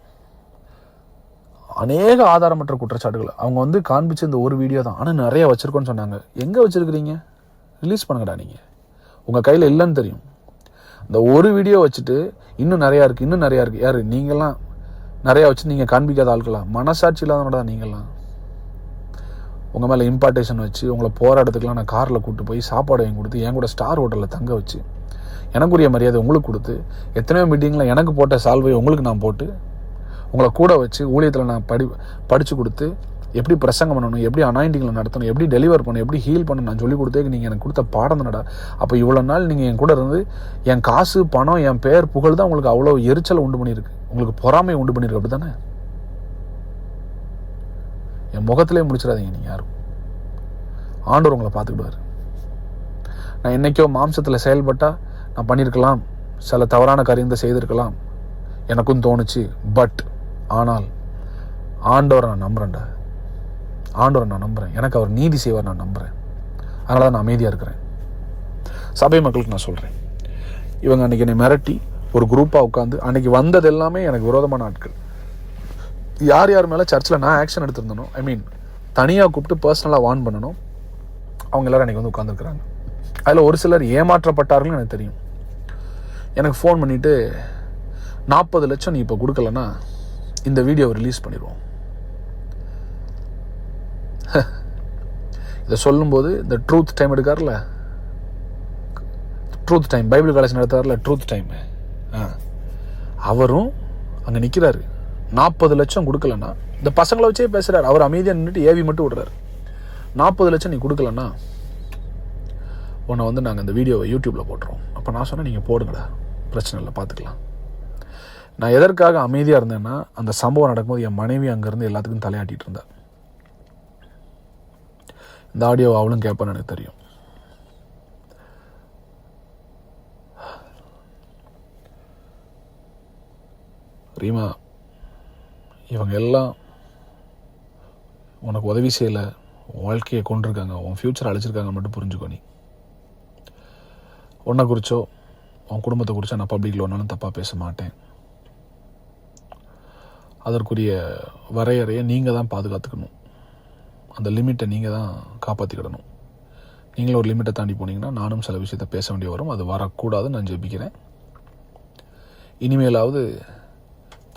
அநேக ஆதாரமற்ற குற்றச்சாட்டுகள் அவங்க வந்து காண்பிச்சு இந்த ஒரு வீடியோ தான், ஆனால் நிறைய வச்சுருக்கோன்னு சொன்னாங்க. எங்கே வச்சுருக்கிறீங்க? ரிலீஸ் பண்ணுங்கடா. நீங்கள் உங்கள் கையில் இல்லைன்னு தெரியும். இந்த ஒரு வீடியோ வச்சுட்டு இன்னும் நிறையா இருக்குது. யார் நீங்கள்லாம் நிறையா வச்சு நீங்கள் காண்பிக்காத ஆட்களா? மனசாட்சி இல்லாதவங்க தான் நீங்கள்லாம். உங்கள் மேலே இம்பார்ட்டேஷன் வச்சு உங்களை போராட்டத்துக்குலாம் நான் காரில் கூப்பிட்டு போய் சாப்பாடு வாங்கி கொடுத்து என் கூட ஸ்டார் ஹோட்டலில் தங்க வச்சு எனக்குரிய மரியாதை உங்களுக்கு கொடுத்து எத்தனையோ மீட்டிங்கில் எனக்கு போட்ட சால்வை உங்களுக்கு நான் போட்டு உங்களை கூட வச்சு ஊழியத்தில் நான் படித்து கொடுத்து எப்படி பிரசங்கம் பண்ணணும், எப்படி அனாயிண்டிங்களை நடத்தணும், எப்படி டெலிவர் பண்ணணும், எப்படி ஹீல் பண்ணணும் நான் சொல்லிக் கொடுத்தே நீங்கள் எனக்கு கொடுத்த பாடம் தானடா. அப்போ இவ்வளோ நாள் நீங்கள் என் கூட இருந்து என் காசு பணம் என் பெயர் புகழ் தான் உங்களுக்கு அவ்வளோ எரிச்சலை உண்டு பண்ணியிருக்கு, உங்களுக்கு பொறாமையை உண்டு பண்ணியிருக்கு. அப்படி தானே? என் முகத்திலே முடிச்சிடாதீங்க நீங்கள் யாரும். ஆண்டவர் உங்களை பார்த்துக்கிடுவார். நான் என்னைக்கோ மாம்சத்தில் செயல்பட்டால் நான் பண்ணியிருக்கலாம், சில தவறான காரியத்தை செய்திருக்கலாம், எனக்கும் தோணுச்சு. ஆனால் ஆண்டவரை நான் நம்புகிறேன்டா. ஆண்டவரை நான் நம்புகிறேன். எனக்கு அவர் நீதி செய்வார் நான் நம்புகிறேன். அதனால தான் நான் அமைதியாக இருக்கிறேன். சபை மக்களுக்கு நான் சொல்கிறேன், இவங்க அன்றைக்கி என்னை மிரட்டி ஒரு குரூப்பாக உட்காந்து அன்றைக்கி வந்தது எல்லாமே எனக்கு விரோதமான ஆட்கள். யார் மேலே சர்ச்சில் நான் ஆக்ஷன் எடுத்திருந்தனோ, தனியாக கூப்பிட்டு பர்சனலாக வார்ன் பண்ணணும், அவங்க எல்லோரும் அன்றைக்கி வந்து உட்காந்துருக்குறாங்க. அதில் ஒரு சிலர் ஏமாற்றப்பட்டார்கள் எனக்கு தெரியும். எனக்கு ஃபோன் பண்ணிவிட்டு 40 லட்சம் நீ இப்போ கொடுக்கலன்னா இந்த வீடியோவை ரிலீஸ் பண்ணிடுவோம். இதை சொல்லும்போது இந்த ட்ரூத் டைம் எடுக்கார்ல, ட்ரூத் டைம் பைபிள் காலேஜ் நடத்தார்ல ட்ரூத் டைம், அவரும் அங்கே நிற்கிறாரு. 40 லட்சம் கொடுக்கலன்னா இந்த பசங்களை வச்சே பேசுகிறார். அவர் அமைதியாக நின்றுட்டு ஏவி மட்டும் விடுறாரு. 40 லட்சம் நீ கொடுக்கலன்னா உன்னை வந்து நாங்கள் இந்த வீடியோவை யூடியூப்பில் போட்டுறோம். அப்போ நான் சொன்னேன், நீங்கள் போடுங்கடா, பிரச்சனை இல்லை, பார்த்துக்கலாம். நான் எதற்காக அமைதியாக இருந்தேன்னா, அந்த சம்பவம் நடக்கும்போது என் மனைவி அங்கேருந்து எல்லாத்துக்கும் தலையாட்டிகிட்டு இருந்தார். இந்த ஆடியோ அவளும் கேட்பான்னு எனக்கு தெரியும். ரீமா, இவங்க எல்லாம் உனக்கு உதவி செய்யலை, வாழ்க்கையை கொண்டிருக்காங்க, உன் ஃப்யூச்சர் அழிச்சிருக்காங்க மட்டும் புரிஞ்சுக்கோ. நீ உன்னை குறிச்சோ உன் குடும்பத்தை குறிச்சோ நான் பப்ளிக்கில் ஒன்றாலும் தப்பாக பேச மாட்டேன். அதற்குரிய வரையறையை நீங்கள் தான் பாதுகாத்துக்கணும். அந்த லிமிட்டை நீங்கள் தான் காப்பாற்றிக்கிடணும். நீங்களும் ஒரு லிமிட்டை தாண்டி போனீங்கன்னா நானும் சில விஷயத்த பேச வேண்டிய வரும். அது வரக்கூடாதுன்னு நான் ஜெபிக்கிறேன். இனிமேலாவது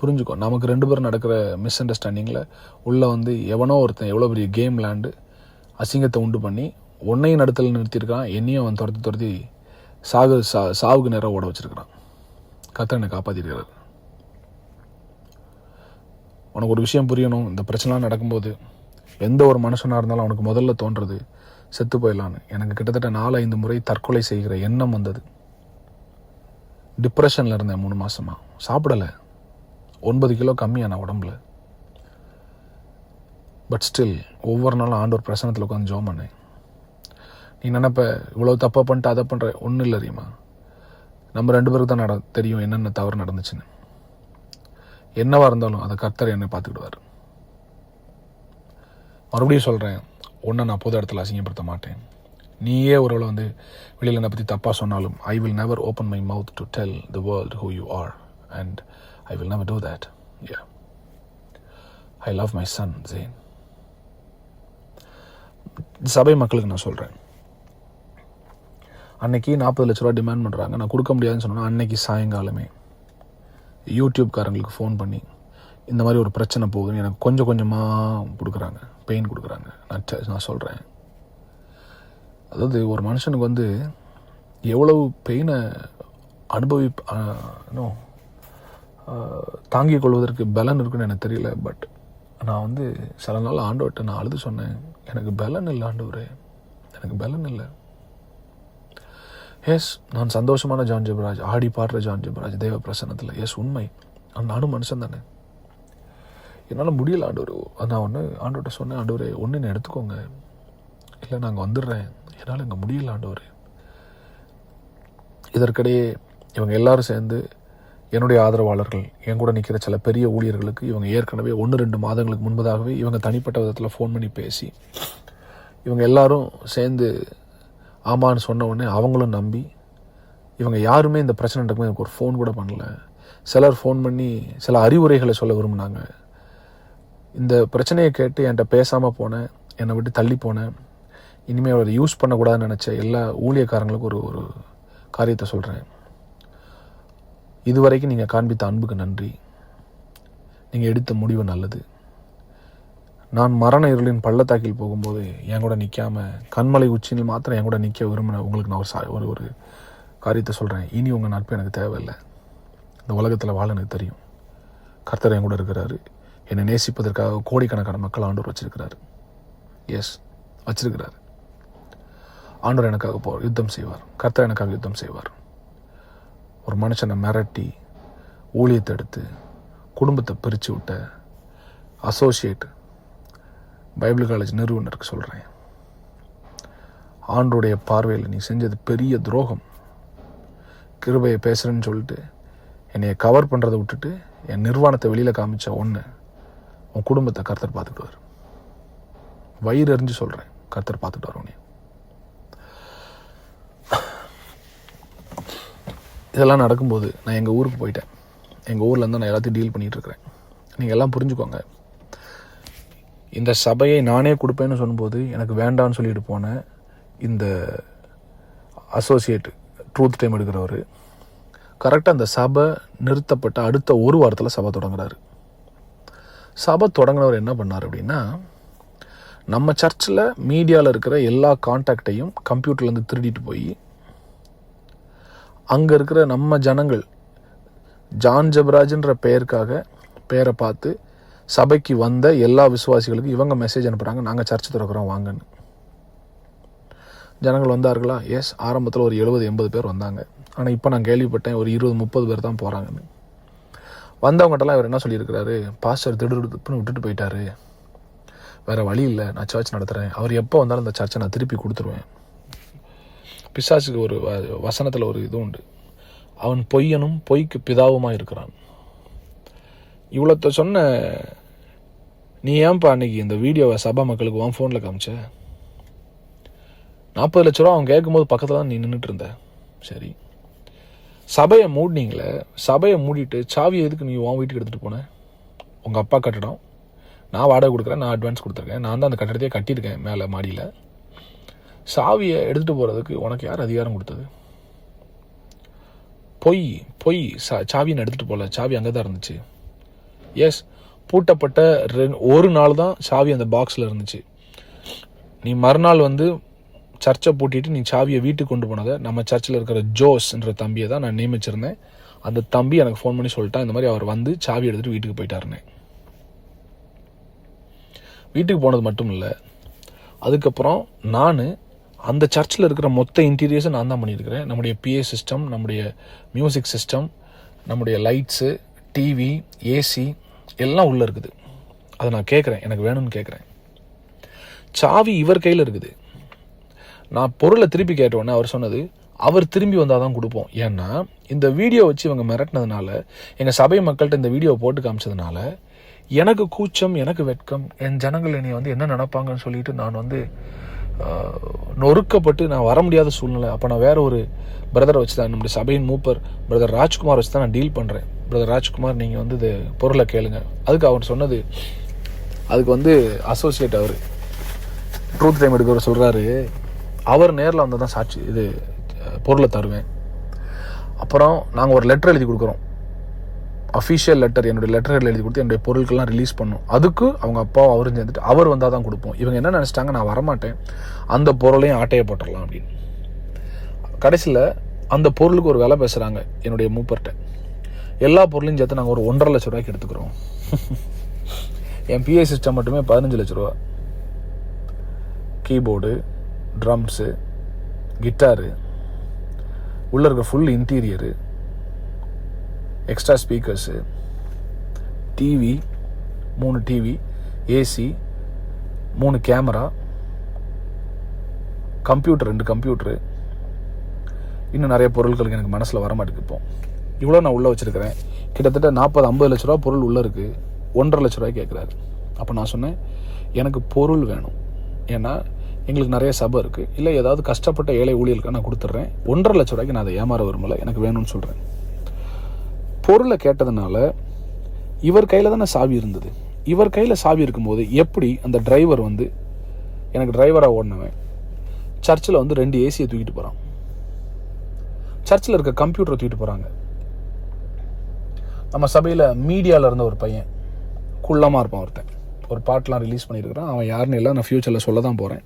புரிஞ்சுக்கோ. நமக்கு 2 பேரும் நடக்கிற மிஸ் அண்டர்ஸ்டாண்டிங்கில் உள்ளே வந்து எவனோ ஒருத்தன் எவ்வளோ பெரிய கேம் விளையாண்டு அசிங்கத்தை உண்டு பண்ணி உன்னையும் நடத்தல் நிறுத்தியிருக்கான், என்னையும் அவன் துரத்தி சாவுக்கு நேரம் ஓட வச்சிருக்கிறான். கர்த்தர் என்னை காப்பாற்றிருக்கிறார். உனக்கு ஒரு விஷயம் புரியணும். இந்த பிரச்சனைலாம் நடக்கும்போது எந்த ஒரு மனுஷனாக இருந்தாலும் அவனுக்கு முதல்ல தோன்றது செத்து போயிடலான்னு. எனக்கு கிட்டத்தட்ட 4-5 முறை தற்கொலை செய்கிற எண்ணம் வந்தது. டிப்ரெஷனில் இருந்தேன் 3 மாதமாக. சாப்பிடலை, 9 கிலோ கம்மியான உடம்புல. பட் ஸ்டில் ஒவ்வொரு நாளும் ஆண்டவர் பிரசனத்தில் உட்காந்து ஜெபம் பண்ணேன். நீ நினைப்ப இவ்வளோ தப்பாக பண்ணிட்டு அதை பண்ணுற, ஒன்றும் இல்லை ரீமா. நம்ம 2 பேருக்கு தான் தெரியும் என்னென்ன தவறு நடந்துச்சுன்னு. என்னவா இருந்தாலும் அதை கர்த்தர் என்னை பார்த்துக்கிடுவார். மறுபடியும் சொல்கிறேன், ஒன்றை நான் பொது இடத்துல அசிங்கப்படுத்த மாட்டேன். நீயே ஒருவேளை வந்து வெளியில் என்னை பற்றி தப்பாக சொன்னாலும் I will never open my mouth to tell the world who you are, and I will never do that. Yeah, I love my son Zain. சபை மக்களுக்கு நான் சொல்கிறேன், அன்னைக்கு 40 லட்ச ரூபா டிமாண்ட் பண்ணுறாங்க. நான் கொடுக்க முடியாதுன்னு சொன்னேன். அன்னைக்கு சாயங்காலமே யூடியூப்காரங்களுக்கு ஃபோன் பண்ணி இந்த மாதிரி ஒரு பிரச்சனை போகுதுன்னு எனக்கு கொஞ்சம் கொஞ்சமாக கொடுக்குறாங்க, பெயின் கொடுக்குறாங்க. நான் சொல்கிறேன், அதாவது ஒரு மனுஷனுக்கு வந்து எவ்வளவு பெயினை தாங்கிக் கொள்வதற்கு பலன் இருக்குன்னு எனக்கு தெரியல. பட் நான் வந்து சில நாள் ஆண்டவர்கிட்ட நான் அழுது சொன்னேன், எனக்கு பலன் இல்லை ஆண்டவரே, எனக்கு பலன் இல்லை. எஸ், நான் சந்தோஷமான ஜான் ஜெபராஜ், ஆடி பாடுற ஜான் ஜெபராஜ் தேவ பிரசன்னத்தில். எஸ், உண்மை. நானும் மனுஷன் தானே, என்னால் முடியல ஆண்டவர். நான் ஒன்று ஆண்டவர்கிட்ட சொன்னேன், ஆண்டவரே ஒன்று என்ன எடுத்துக்கோங்க, இல்லை நாங்கள் வந்துடுறேன், என்னால் இங்கே முடியல ஆண்டவர். இதற்கிடையே இவங்க எல்லாரும் சேர்ந்து என்னுடைய ஆதரவாளர்கள், என் கூட நிற்கிற சில பெரிய ஊழியர்களுக்கு இவங்க ஏற்கனவே 1-2 மாதங்களுக்கு முன்பதாகவே இவங்க தனிப்பட்ட விதத்தில் ஃபோன் பண்ணி பேசி, இவங்க எல்லாரும் சேர்ந்து ஆமான்னு சொன்ன உடனே அவங்களும் நம்பி, இவங்க யாருமே இந்த பிரச்சனை நடக்கும்போது எனக்கு ஒரு ஃபோன் கூட பண்ணல. சிலர் ஃபோன் பண்ணி சில அறிவுரைகளை சொல்ல விரும்பினாங்க. இந்த பிரச்சனையை கேட்டு என்கிட்ட பேசாமல் போனேன், என்னை விட்டு தள்ளி போனேன், இனிமேல் அதை யூஸ் பண்ணக்கூடாதுன்னு நினச்ச எல்லா ஊழியக்காரங்களுக்கும் ஒரு காரியத்தை சொல்கிறேன். இதுவரைக்கும் நீங்கள் காண்பித்த அன்புக்கு நன்றி. நீங்கள் எடுத்த முடிவு நல்லது. நான் மரண இருளின் பள்ளத்தாக்கில் போகும்போது என் கூட நிற்காம கண்மலை உச்சியில் மாத்திரம் என் கூட நிற்க விரும்பின உங்களுக்கு நான் ஒரு காரியத்தை சொல்கிறேன். இனி உங்கள் நட்பு எனக்கு தேவையில்லை. இந்த உலகத்தில் வாழ எனக்கு தெரியும். கர்த்தர் என் கூட இருக்கிறாரு. என்னை நேசிப்பதற்காக கோடிக்கணக்கான மக்கள் ஆண்டவர் வச்சிருக்கிறாரு. எஸ், வச்சிருக்கிறாரு. ஆண்டவர் எனக்காக யுத்தம் செய்வார். கர்த்தர் எனக்காக யுத்தம் செய்வார். ஒரு மனுஷனை மிரட்டி ஊழியத்தை எடுத்து குடும்பத்தை பிரித்து விட்ட அசோசியேட் பைபிள் காலேஜ் நிறுவனருக்கு சொல்கிறேன், ஆண்டோடைய பார்வையில் நீ செஞ்சது பெரிய துரோகம். கிருபையை பேசுகிறேன்னு சொல்லிட்டு என்னைய கவர் பண்ணுறதை விட்டுட்டு என் நிர்வாணத்தை வெளியில் காமிச்ச ஒன்று உன் குடும்பத்தை கர்த்தர் பார்த்துக்கிடுவார். வயிறு எறிஞ்சு சொல்கிறேன், கர்த்தர் பார்த்துக்கிட்டு உன்னை. இதெல்லாம் நடக்கும்போது நான் எங்கள் ஊருக்கு போயிட்டேன். எங்கள் ஊரில் இருந்து நான் எல்லாத்தையும் டீல் பண்ணிகிட்ருக்கிறேன். நீங்கள் எல்லாம் புரிஞ்சுக்கோங்க. இந்த சபையை நானே கொடுப்பேன்னு சொல்லும்போது எனக்கு வேண்டான்னு சொல்லிட்டு போனேன் இந்த அசோசியேட் ட்ரூத் டைம் எடுக்கிறவர் கரெக்டாக அந்த சபை நிறுத்தப்பட்ட அடுத்த ஒரு வாரத்தில் சபை தொடங்குறாரு. சபை தொடங்கினவர் என்ன பண்ணார் அப்படின்னா, நம்ம சர்ச்சில் மீடியாவில் இருக்கிற எல்லா கான்டாக்டையும் கம்ப்யூட்டர்லேருந்து திருடிட்டு போய் அங்கே இருக்கிற நம்ம ஜனங்கள் ஜான் ஜெபராஜ்ன்ற பெயரை பார்த்து சபைக்கு வந்த எல்லா விசுவாசிகளுக்கும் இவங்க மெசேஜ் அனுப்புகிறாங்க, நாங்கள் சர்ச்சு திறக்கிறோம் வாங்கன்னு. ஜனங்கள் வந்தார்களா? எஸ், ஆரம்பத்தில் ஒரு 70-80 பேர் வந்தாங்க. ஆனால் இப்போ நான் கேள்விப்பட்டேன் ஒரு 20-30 பேர் தான் போகிறாங்கன்னு. வந்தவங்ககிட்டலாம் இவர் என்ன சொல்லியிருக்கிறாரு, பாஸ்டர் திடுப்புன்னு விட்டுட்டு போயிட்டாரு, வேறு வழி இல்லை, நான் சர்ச் நடத்துகிறேன், அவர் எப்போ வந்தாலும் அந்த சர்ச்சை நான் திருப்பி கொடுத்துருவேன். பிசாசுக்கு ஒரு வசனத்தில் ஒரு இது உண்டு, அவன் பொய்யனும் பொய்க்கு பிதாவுமாக இருக்கிறான். இவ்வளோத்த சொன்ன நீ ஏன்பா அன்னைக்கு இந்த வீடியோவை சபா மக்களுக்கு உன் ஃபோனில் காமிச்ச? 40 லட்ச ரூபா அவன் கேட்கும்போது பக்கத்தில் தான் நீ நின்றுட்டு இருந்த. சரி, சபையை மூடினீங்களே, சபையை மூடிட்டு சாவியை எதுக்கு நீ உன் வீட்டுக்கு எடுத்துகிட்டு போன? உங்கள் அப்பா கட்டடம், நான் வாடகை கொடுக்குறேன், நான் அட்வான்ஸ் கொடுத்துருக்கேன், நான் தான் அந்த கட்டடத்தையே கட்டியிருக்கேன் மேலே மாடியில். சாவியை எடுத்துகிட்டு போகிறதுக்கு உனக்கு யார் அதிகாரம் கொடுத்தது? பொய் சாவியை எடுத்துகிட்டு போகல, சாவி அங்கே தான் இருந்துச்சு. எஸ், பூட்டப்பட்ட ஒரு நாள் தான் சாவி அந்த பாக்ஸில் இருந்துச்சு. நீ மறுநாள் வந்து சர்ச்சை பூட்டிட்டு நீ சாவியை வீட்டுக்கு கொண்டு போனதை நம்ம சர்ச்சில் இருக்கிற ஜோஸ்ன்ற தம்பியை தான் நான் நியமிச்சிருந்தேன். அந்த தம்பி எனக்கு ஃபோன் பண்ணி சொல்லிட்டான், இந்த மாதிரி அவர் வந்து சாவி எடுத்துகிட்டு வீட்டுக்கு போயிட்டாருன்னு. வீட்டுக்கு போனது மட்டும் இல்லை, அதுக்கப்புறம் நான் அந்த சர்ச்சில் இருக்கிற மொத்த இன்டீரியர்ஸை நான் தான் பண்ணியிருக்கிறேன். நம்முடைய PA சிஸ்டம், நம்முடைய மியூசிக் சிஸ்டம், நம்முடைய லைட்ஸு, டிவி, ஏசி எல்லாம் உள்ளே இருக்குது. அதை நான் கேட்குறேன், எனக்கு வேணும்னு கேட்குறேன். சாவி இவர் கையில் இருக்குது. நான் பொருளை திருப்பி கேட்டோன்னே அவர் சொன்னது, அவர் திரும்பி வந்தால் தான் கொடுப்போம். ஏன்னா இந்த வீடியோ வச்சு இவங்க மிரட்டினதுனால, எங்கள் சபை மக்கள்கிட்ட இந்த வீடியோ போட்டு காமிச்சதுனால எனக்கு கூச்சம், எனக்கு வெட்கம், என் ஜனங்கள் என்னை வந்து என்ன நினைப்பாங்கன்னு சொல்லிட்டு நான் வந்து நொறுக்கப்பட்டு நான் வர முடியாத சூழ்நிலை. அப்போ நான் வேற ஒரு பிரதரை வச்சு தான், நம்முடைய சபையின் மூப்பர் பிரதர் ராஜ்குமார் வச்சு தான் நான் டீல் பண்ணுறேன். பிரதர் ராஜ்குமார், நீங்கள் வந்து இது பொருளை கேளுங்க. அதுக்கு அவர் சொன்னது, அதுக்கு வந்து அசோசியேட் அவர் ட்ரூத் டைம் எடுக்கிறவர் சொல்கிறாரு, அவர் நேரில் வந்து தான் சாட்சி இது பொருளை தருவேன். அப்புறம் நாங்கள் ஒரு லெட்டர் எழுதி கொடுக்குறோம், அஃபிஷியல் லெட்டர், என்னுடைய லெட்டர்கள் எழுதி கொடுத்து என்னுடைய பொருட்கள்லாம் ரிலீஸ் பண்ணும். அதுக்கு அவங்க அப்பாவும் அவரும் சேர்ந்துட்டு அவர் வந்தால் தான் கொடுப்போம். இவங்க என்ன நினச்சிட்டாங்க, நான் வரமாட்டேன், அந்த பொருளையும் ஆட்டையை போட்டுடலாம் அப்படின்னு. கடைசியில் அந்த பொருளுக்கு ஒரு விலை பேசுகிறாங்க என்னுடைய மூப்பர்கிட்ட. எல்லா பொருளையும் சேர்த்து நாங்கள் ஒரு 1.5 லட்ச ரூபாய்க்கு எடுத்துக்கிறோம். என் பிஏ சிஸ்டம் மட்டுமே 15 லட்ச ரூபா. கீபோர்டு, ட்ரம்ஸு, கிட்டாரு, உள்ளே இருக்க full interior, extra speakers, TV 3 TV, AC 3 camera, computer 2 computer, இன்னும் நிறைய பொருட்களுக்கு எனக்கு மனசில் வரமாட்டேங்குது. இப்போ இவ்வளோ நான் உள்ளே வச்சுருக்கிறேன். கிட்டத்தட்ட 40-50 லட்ச ரூபா பொருள் உள்ளே இருக்குது. 1.5 லட்ச ரூபாய் கேட்குறாரு. அப்போ நான் சொன்னேன், எனக்கு பொருள் வேணும், ஏன்னா எங்களுக்கு நிறைய சபை இருக்குது, இல்லை ஏதாவது கஷ்டப்பட்ட ஏழை ஊழியர்களுக்கு நான் கொடுத்துட்றேன், 1.5 லட்ச ரூபாய்க்கு நான் அதை ஏமாற விரும்பலை, எனக்கு வேணும்னு சொல்கிறேன். பொருளை கேட்டதுனால இவர் கையில் தானே சாவி இருந்தது. இவர் கையில் சாவி இருக்கும்போது எப்படி அந்த டிரைவர் வந்து, எனக்கு டிரைவராக ஓடினவன் சர்ச்சில் வந்து 2 ஏசியை தூக்கிட்டு போகிறான், சர்ச்சில் இருக்க கம்ப்யூட்டரை தூக்கிட்டு போகிறாங்க. நம்ம சபையில் மீடியாவில் இருந்த ஒரு பையன், குள்ளமாக இருப்பான் ஒருத்தன், ஒரு பாட்டெலாம் ரிலீஸ் பண்ணியிருக்கிறான். அவன் யாருன்னு இல்லை, நான் ஃப்யூச்சரில் சொல்ல தான் போகிறேன்.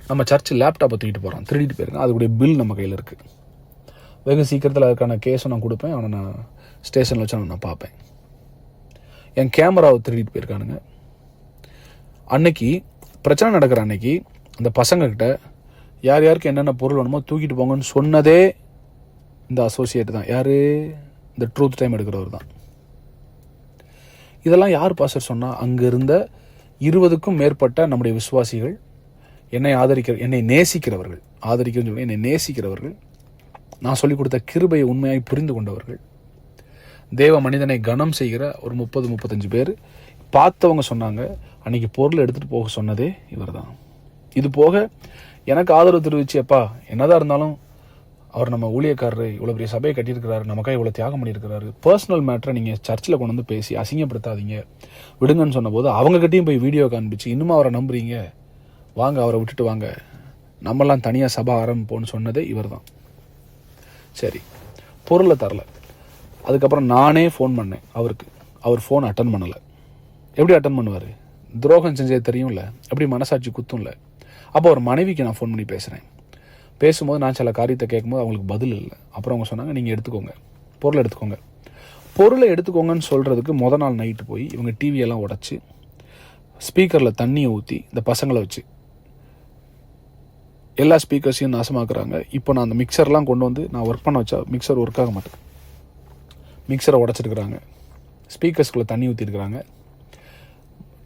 நம்ம சர்ச்சு லேப்டாப்பை தூக்கிட்டு போகிறான், திருடிட்டு போயிருக்கான். அதுக்குடைய பில் நம்ம கையில் இருக்குது. வெகு சீக்கிரத்தில் அதுக்கான கேஸை நான் கொடுப்பேன். அவனை நான் ஸ்டேஷனில் வச்சு நான் பார்ப்பேன். என் கேமராவை திருடிட்டு போயிருக்கானுங்க. அன்னைக்கு பிரச்சனை நடக்கிற அன்னைக்கு அந்த பசங்கக்கிட்ட யார் யாருக்கு என்னென்ன பொருள் வேணுமோ தூக்கிட்டு போங்கன்னு சொன்னதே இந்த அசோசியேட் தான். யார்? இந்த ட்ரூத் டைம் எடுக்கிறவர் தான். இதெல்லாம் யார் பாஸ்டர் சொன்னால், அங்கே இருந்த 20க்கும் மேற்பட்ட நம்முடைய விசுவாசிகள், என்னை நேசிக்கிறவர்கள், ஆதரிக்கிறேன்னு சொல்லி என்னை நேசிக்கிறவர்கள், நான் சொல்லிக் கொடுத்த கிருபையை உண்மையாய் புரிந்து கொண்டவர்கள், தேவ மனிதனை கனம் செய்கிற ஒரு 30-35 பேர் பார்த்தவங்க சொன்னாங்க, அன்னைக்கு பொருள் எடுத்துகிட்டு போக சொன்னதே இவர் தான். இது போக எனக்கு ஆதரவு தெரிவிச்சு, அப்பா என்னதான் இருந்தாலும் அவர் நம்ம ஊழியக்காரரு, இவ்வளோ பெரிய சபையை கட்டியிருக்கிறாரு, நமக்காக இவ்வளோ தியாகம் பண்ணியிருக்கிறாரு, பர்சனல் மேட்டரை நீங்கள் சர்ச்சில் கொண்டு வந்து பேசி அசிங்கப்படுத்தாதீங்க, விடுங்கன்னு சொன்னபோது அவங்ககிட்டையும் போய் வீடியோ காண்பிச்சு, இன்னுமா அவரை நம்புறீங்க, வாங்க அவரை விட்டுட்டு வாங்க, நம்மலாம் தனியாக சபை ஆரம்பிப்போன்னு சொன்னதே இவர் தான். சரி, பொருளை தரல. அதுக்கப்புறம் நானே ஃபோன் பண்ணேன் அவருக்கு. அவர் ஃபோன் அட்டன் பண்ணலை. எப்படி அட்டன் பண்ணுவார்? துரோகம் செஞ்சது தெரியும்ல, எப்படி மனசாட்சி குத்தும்ல. அப்போ ஒரு மனைவிக்கு நான் ஃபோன் பண்ணி பேசும்போது நான் சில காரியத்தை கேட்கும்போது அவங்களுக்கு பதில் இல்லை. அப்புறம் அவங்க சொன்னாங்க, நீங்கள் எடுத்துக்கோங்க, பொருளை எடுத்துக்கோங்க. பொருளை எடுத்துக்கோங்கன்னு சொல்கிறதுக்கு நாள் நைட்டு போய் இவங்க டிவியெல்லாம் உடச்சி ஸ்பீக்கரில் தண்ணியை ஊற்றி இந்த பசங்களை வச்சு எல்லா ஸ்பீக்கர்ஸையும் நாசமாக்குறாங்க. இப்போ நான் அந்த மிக்சர்லாம் கொண்டு வந்து நான் ஒர்க் பண்ண வச்சா மிக்சர் ஒர்க் ஆக மாட்டேன். மிக்சரை உடச்சிருக்கிறாங்க, ஸ்பீக்கர்ஸ்குள்ளே தண்ணி ஊற்றிருக்கிறாங்க.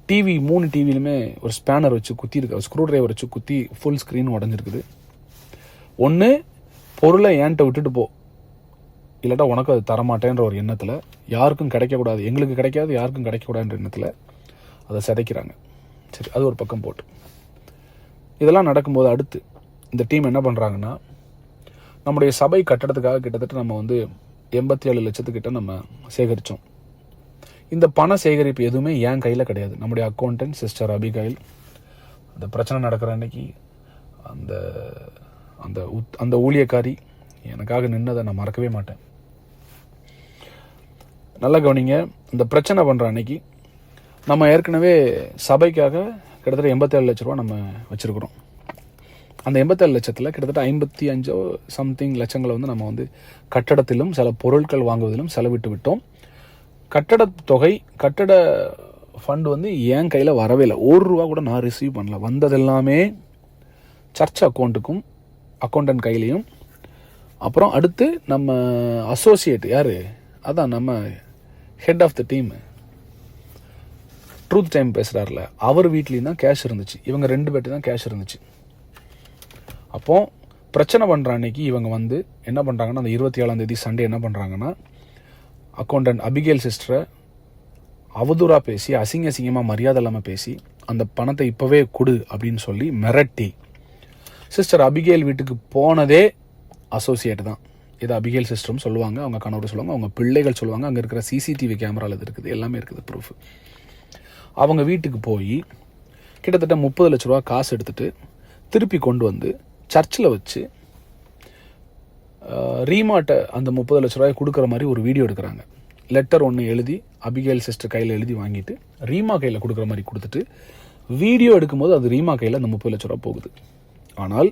டிவி 3 டிவிலுமே ஒரு ஸ்பேனர் வச்சு குத்திருக்கு, ஸ்க்ரூ டிரைவர் வச்சு குத்தி ஃபுல் ஸ்க்ரீன் உடஞ்சிருக்குது. ஒன்று பொருளை ஏன்ட்ட விட்டுட்டு போ, இல்லாட்டா உனக்கு அது தரமாட்டேன்ற ஒரு எண்ணத்தில், யாருக்கும் கிடைக்கக்கூடாது, எங்களுக்கு கிடைக்காது யாருக்கும் கிடைக்கக்கூடாதுன்ற எண்ணத்தில் அதை சிதைக்கிறாங்க. சரி, அது ஒரு பக்கம் போட்டு இதெல்லாம் நடக்கும்போது அடுத்து இந்த டீம் என்ன பண்ணுறாங்கன்னா, நம்முடைய சபை கட்டடத்துக்காக கிட்டத்தட்ட நம்ம வந்து 87 லட்சத்துக்கிட்ட நம்ம சேகரித்தோம். இந்த பண சேகரிப்பு எதுவுமே என் கையில் கிடையாது. நம்முடைய அக்கௌண்டன்ட் சிஸ்டர் அபிகாயில் அந்த பிரச்சனை நடக்கிற அன்னைக்கு அந்த அந்த அந்த ஊழியக்காரி எனக்காக நின்னதை நான் மறக்கவே மாட்டேன். நல்லா கவனிங்க, இந்த பிரச்சனை பண்ணுற அன்னைக்கு நம்ம ஏற்கனவே சபைக்காக கிட்டத்தட்ட 87 லட்ச ரூபா நம்ம வச்சுருக்குறோம். அந்த 87 லட்சத்தில் கிட்டத்தட்ட 55 சம்திங் லட்சங்களை வந்து நம்ம வந்து கட்டடத்திலும் சில பொருட்கள் வாங்குவதிலும் செலவிட்டு விட்டோம். கட்டட ஃபண்டு வந்து என் கையில் வரவே இல்லை. ₹1 கூட நான் ரிசீவ் பண்ணல. வந்ததெல்லாமே சர்ச் அக்கௌண்ட்டுக்கும் அக்கௌண்டன்ட் கையிலையும். அப்புறம் அடுத்து நம்ம அசோசியேட் யார், அதான் நம்ம head of the team truth time பேசுகிறார்ல, அவர் வீட்லேயும் தான் கேஷ் இருந்துச்சு. இவங்க 2 பேர்ட்டு தான் கேஷ் இருந்துச்சு. அப்போ பிரச்சனை பண்ணுற அன்னைக்கு இவங்க வந்து என்ன பண்ணுறாங்கன்னா, அந்த 27ஆம் தேதி சண்டே என்ன பண்ணுறாங்கன்னா, அக்கௌண்டன்ட் அபிகேல் சிஸ்டரை அவதூறாக பேசி, அசிங்கமாக மரியாதை இல்லாமல் பேசி, அந்த பணத்தை இப்போவே கொடு அப்படின்னு சொல்லி மிரட்டி, சிஸ்டர் அபிகேல் வீட்டுக்கு போனதே அசோசியேட் தான். இது அபிகேல் சிஸ்டரும் சொல்லுவாங்க, அவங்க கணவர் சொல்லுவாங்க, அவங்க பிள்ளைகள் சொல்லுவாங்க, அங்கே இருக்கிற சிசிடிவி கேமராவில் இது இருக்குது, எல்லாமே இருக்குது ப்ரூஃப். அவங்க வீட்டுக்கு போய் கிட்டத்தட்ட 30 லட்ச ரூபா காசு எடுத்துகிட்டு திருப்பி கொண்டு வந்து சர்ச்சில் வச்சு ரீமாட்டை அந்த 30 லட்ச ரூபாய் கொடுக்குற மாதிரி ஒரு வீடியோ எடுக்கிறாங்க. லெட்டர் ஒன்று எழுதி அபிகேல் சிஸ்டர் கையில் எழுதி வாங்கிட்டு ரீமா கையில் கொடுக்குற மாதிரி கொடுத்துட்டு வீடியோ எடுக்கும்போது அது ரீமா கையில் அந்த 30 லட்ச ரூபா போகுது. ஆனால்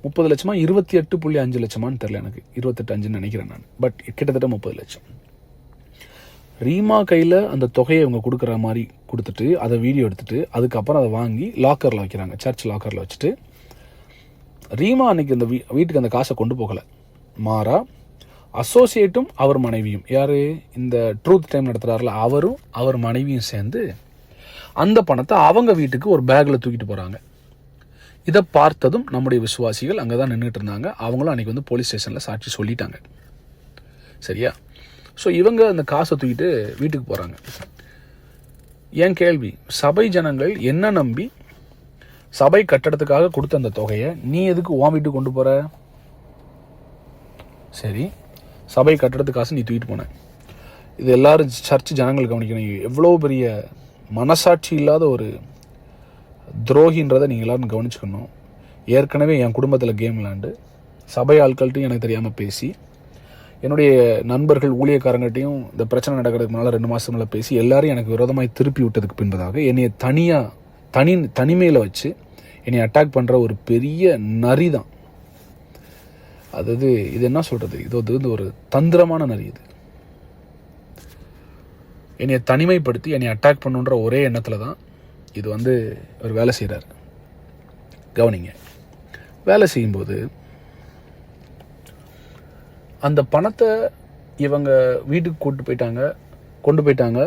30 லட்சமா 28.5 லட்சமானு தெரில, எனக்கு 28.5 நினைக்கிறேன் நான், பட் கிட்டத்தட்ட 30 லட்சம். ரீமா கையில் அந்த தொகையை இவங்க கொடுக்குற மாதிரி கொடுத்துட்டு அதை வீடியோ எடுத்துட்டு அதுக்கப்புறம் அதை வாங்கி லாக்கரில் வைக்கிறாங்க, சர்ச் லாக்கரில் வச்சுட்டு. ரீமா அன்னைக்கு அந்த வீட்டுக்கு அந்த காசை கொண்டு போகலை, மாறா அசோசியேட்டும் அவர் மனைவியும், யார் இந்த ட்ரூத் டைம் நடத்துகிறாரில்ல அவரும் அவர் மனைவியும் சேர்ந்து அந்த பணத்தை அவங்க வீட்டுக்கு ஒரு பேக்கில் தூக்கிட்டு போகிறாங்க. இதை பார்த்ததும் நம்முடைய விசுவாசிகள் அங்கே தான் நின்றுட்டு இருந்தாங்க. அவங்களும் அன்றைக்கி வந்து போலீஸ் ஸ்டேஷனில் சாட்சி சொல்லிட்டாங்க. சரியா? ஸோ இவங்க அந்த காசை தூக்கிட்டு வீட்டுக்கு போகிறாங்க. என் கேள்வி, சபை ஜனங்கள் என்ன நம்பி சபை கட்டடத்துக்காக கொடுத்த அந்த தொகையை நீ எதுக்கு உன் வீட்டுக்கு கொண்டு போகிற? சரி, சபை கட்டடத்து காசு நீ தூக்கிட்டு போன. இது எல்லாரும் சர்ச் ஜனங்கள் கவனிக்கணும். எவ்வளோ பெரிய மனசாட்சி இல்லாத ஒரு துரோகின்றதை நீங்கள் எல்லாரும் கவனிச்சுக்கணும். ஏற்கனவே என் குடும்பத்தில் கேம் விளாண்டு சபை ஆட்கள்கிட்டையும் எனக்கு தெரியாமல் பேசி, என்னுடைய நண்பர்கள் ஊழியக்காரங்கள்ட்டையும் இந்த பிரச்சனை நடக்கிறதுக்கு முன்னால் 2 மாதம் மேலே பேசி எல்லாரையும் எனக்கு விரோதமாய் திருப்பி விட்டதுக்கு பின்பதாக என்னைய தனிமையில் வச்சு என்னை அட்டாக் பண்ணுற ஒரு பெரிய நரி தான். அதாவது இது என்ன சொல்கிறது, இது வந்து ஒரு தந்திரமான நரி. இது என்னை தனிமைப்படுத்தி என்னை அட்டாக் பண்ணுன்ற ஒரே எண்ணத்தில் தான் இது வந்து ஒரு வேலை செய்கிறார். கவனிங்க, வேலை செய்யும்போது அந்த பணத்தை இவங்க வீட்டுக்கு கொண்டு போயிட்டாங்க.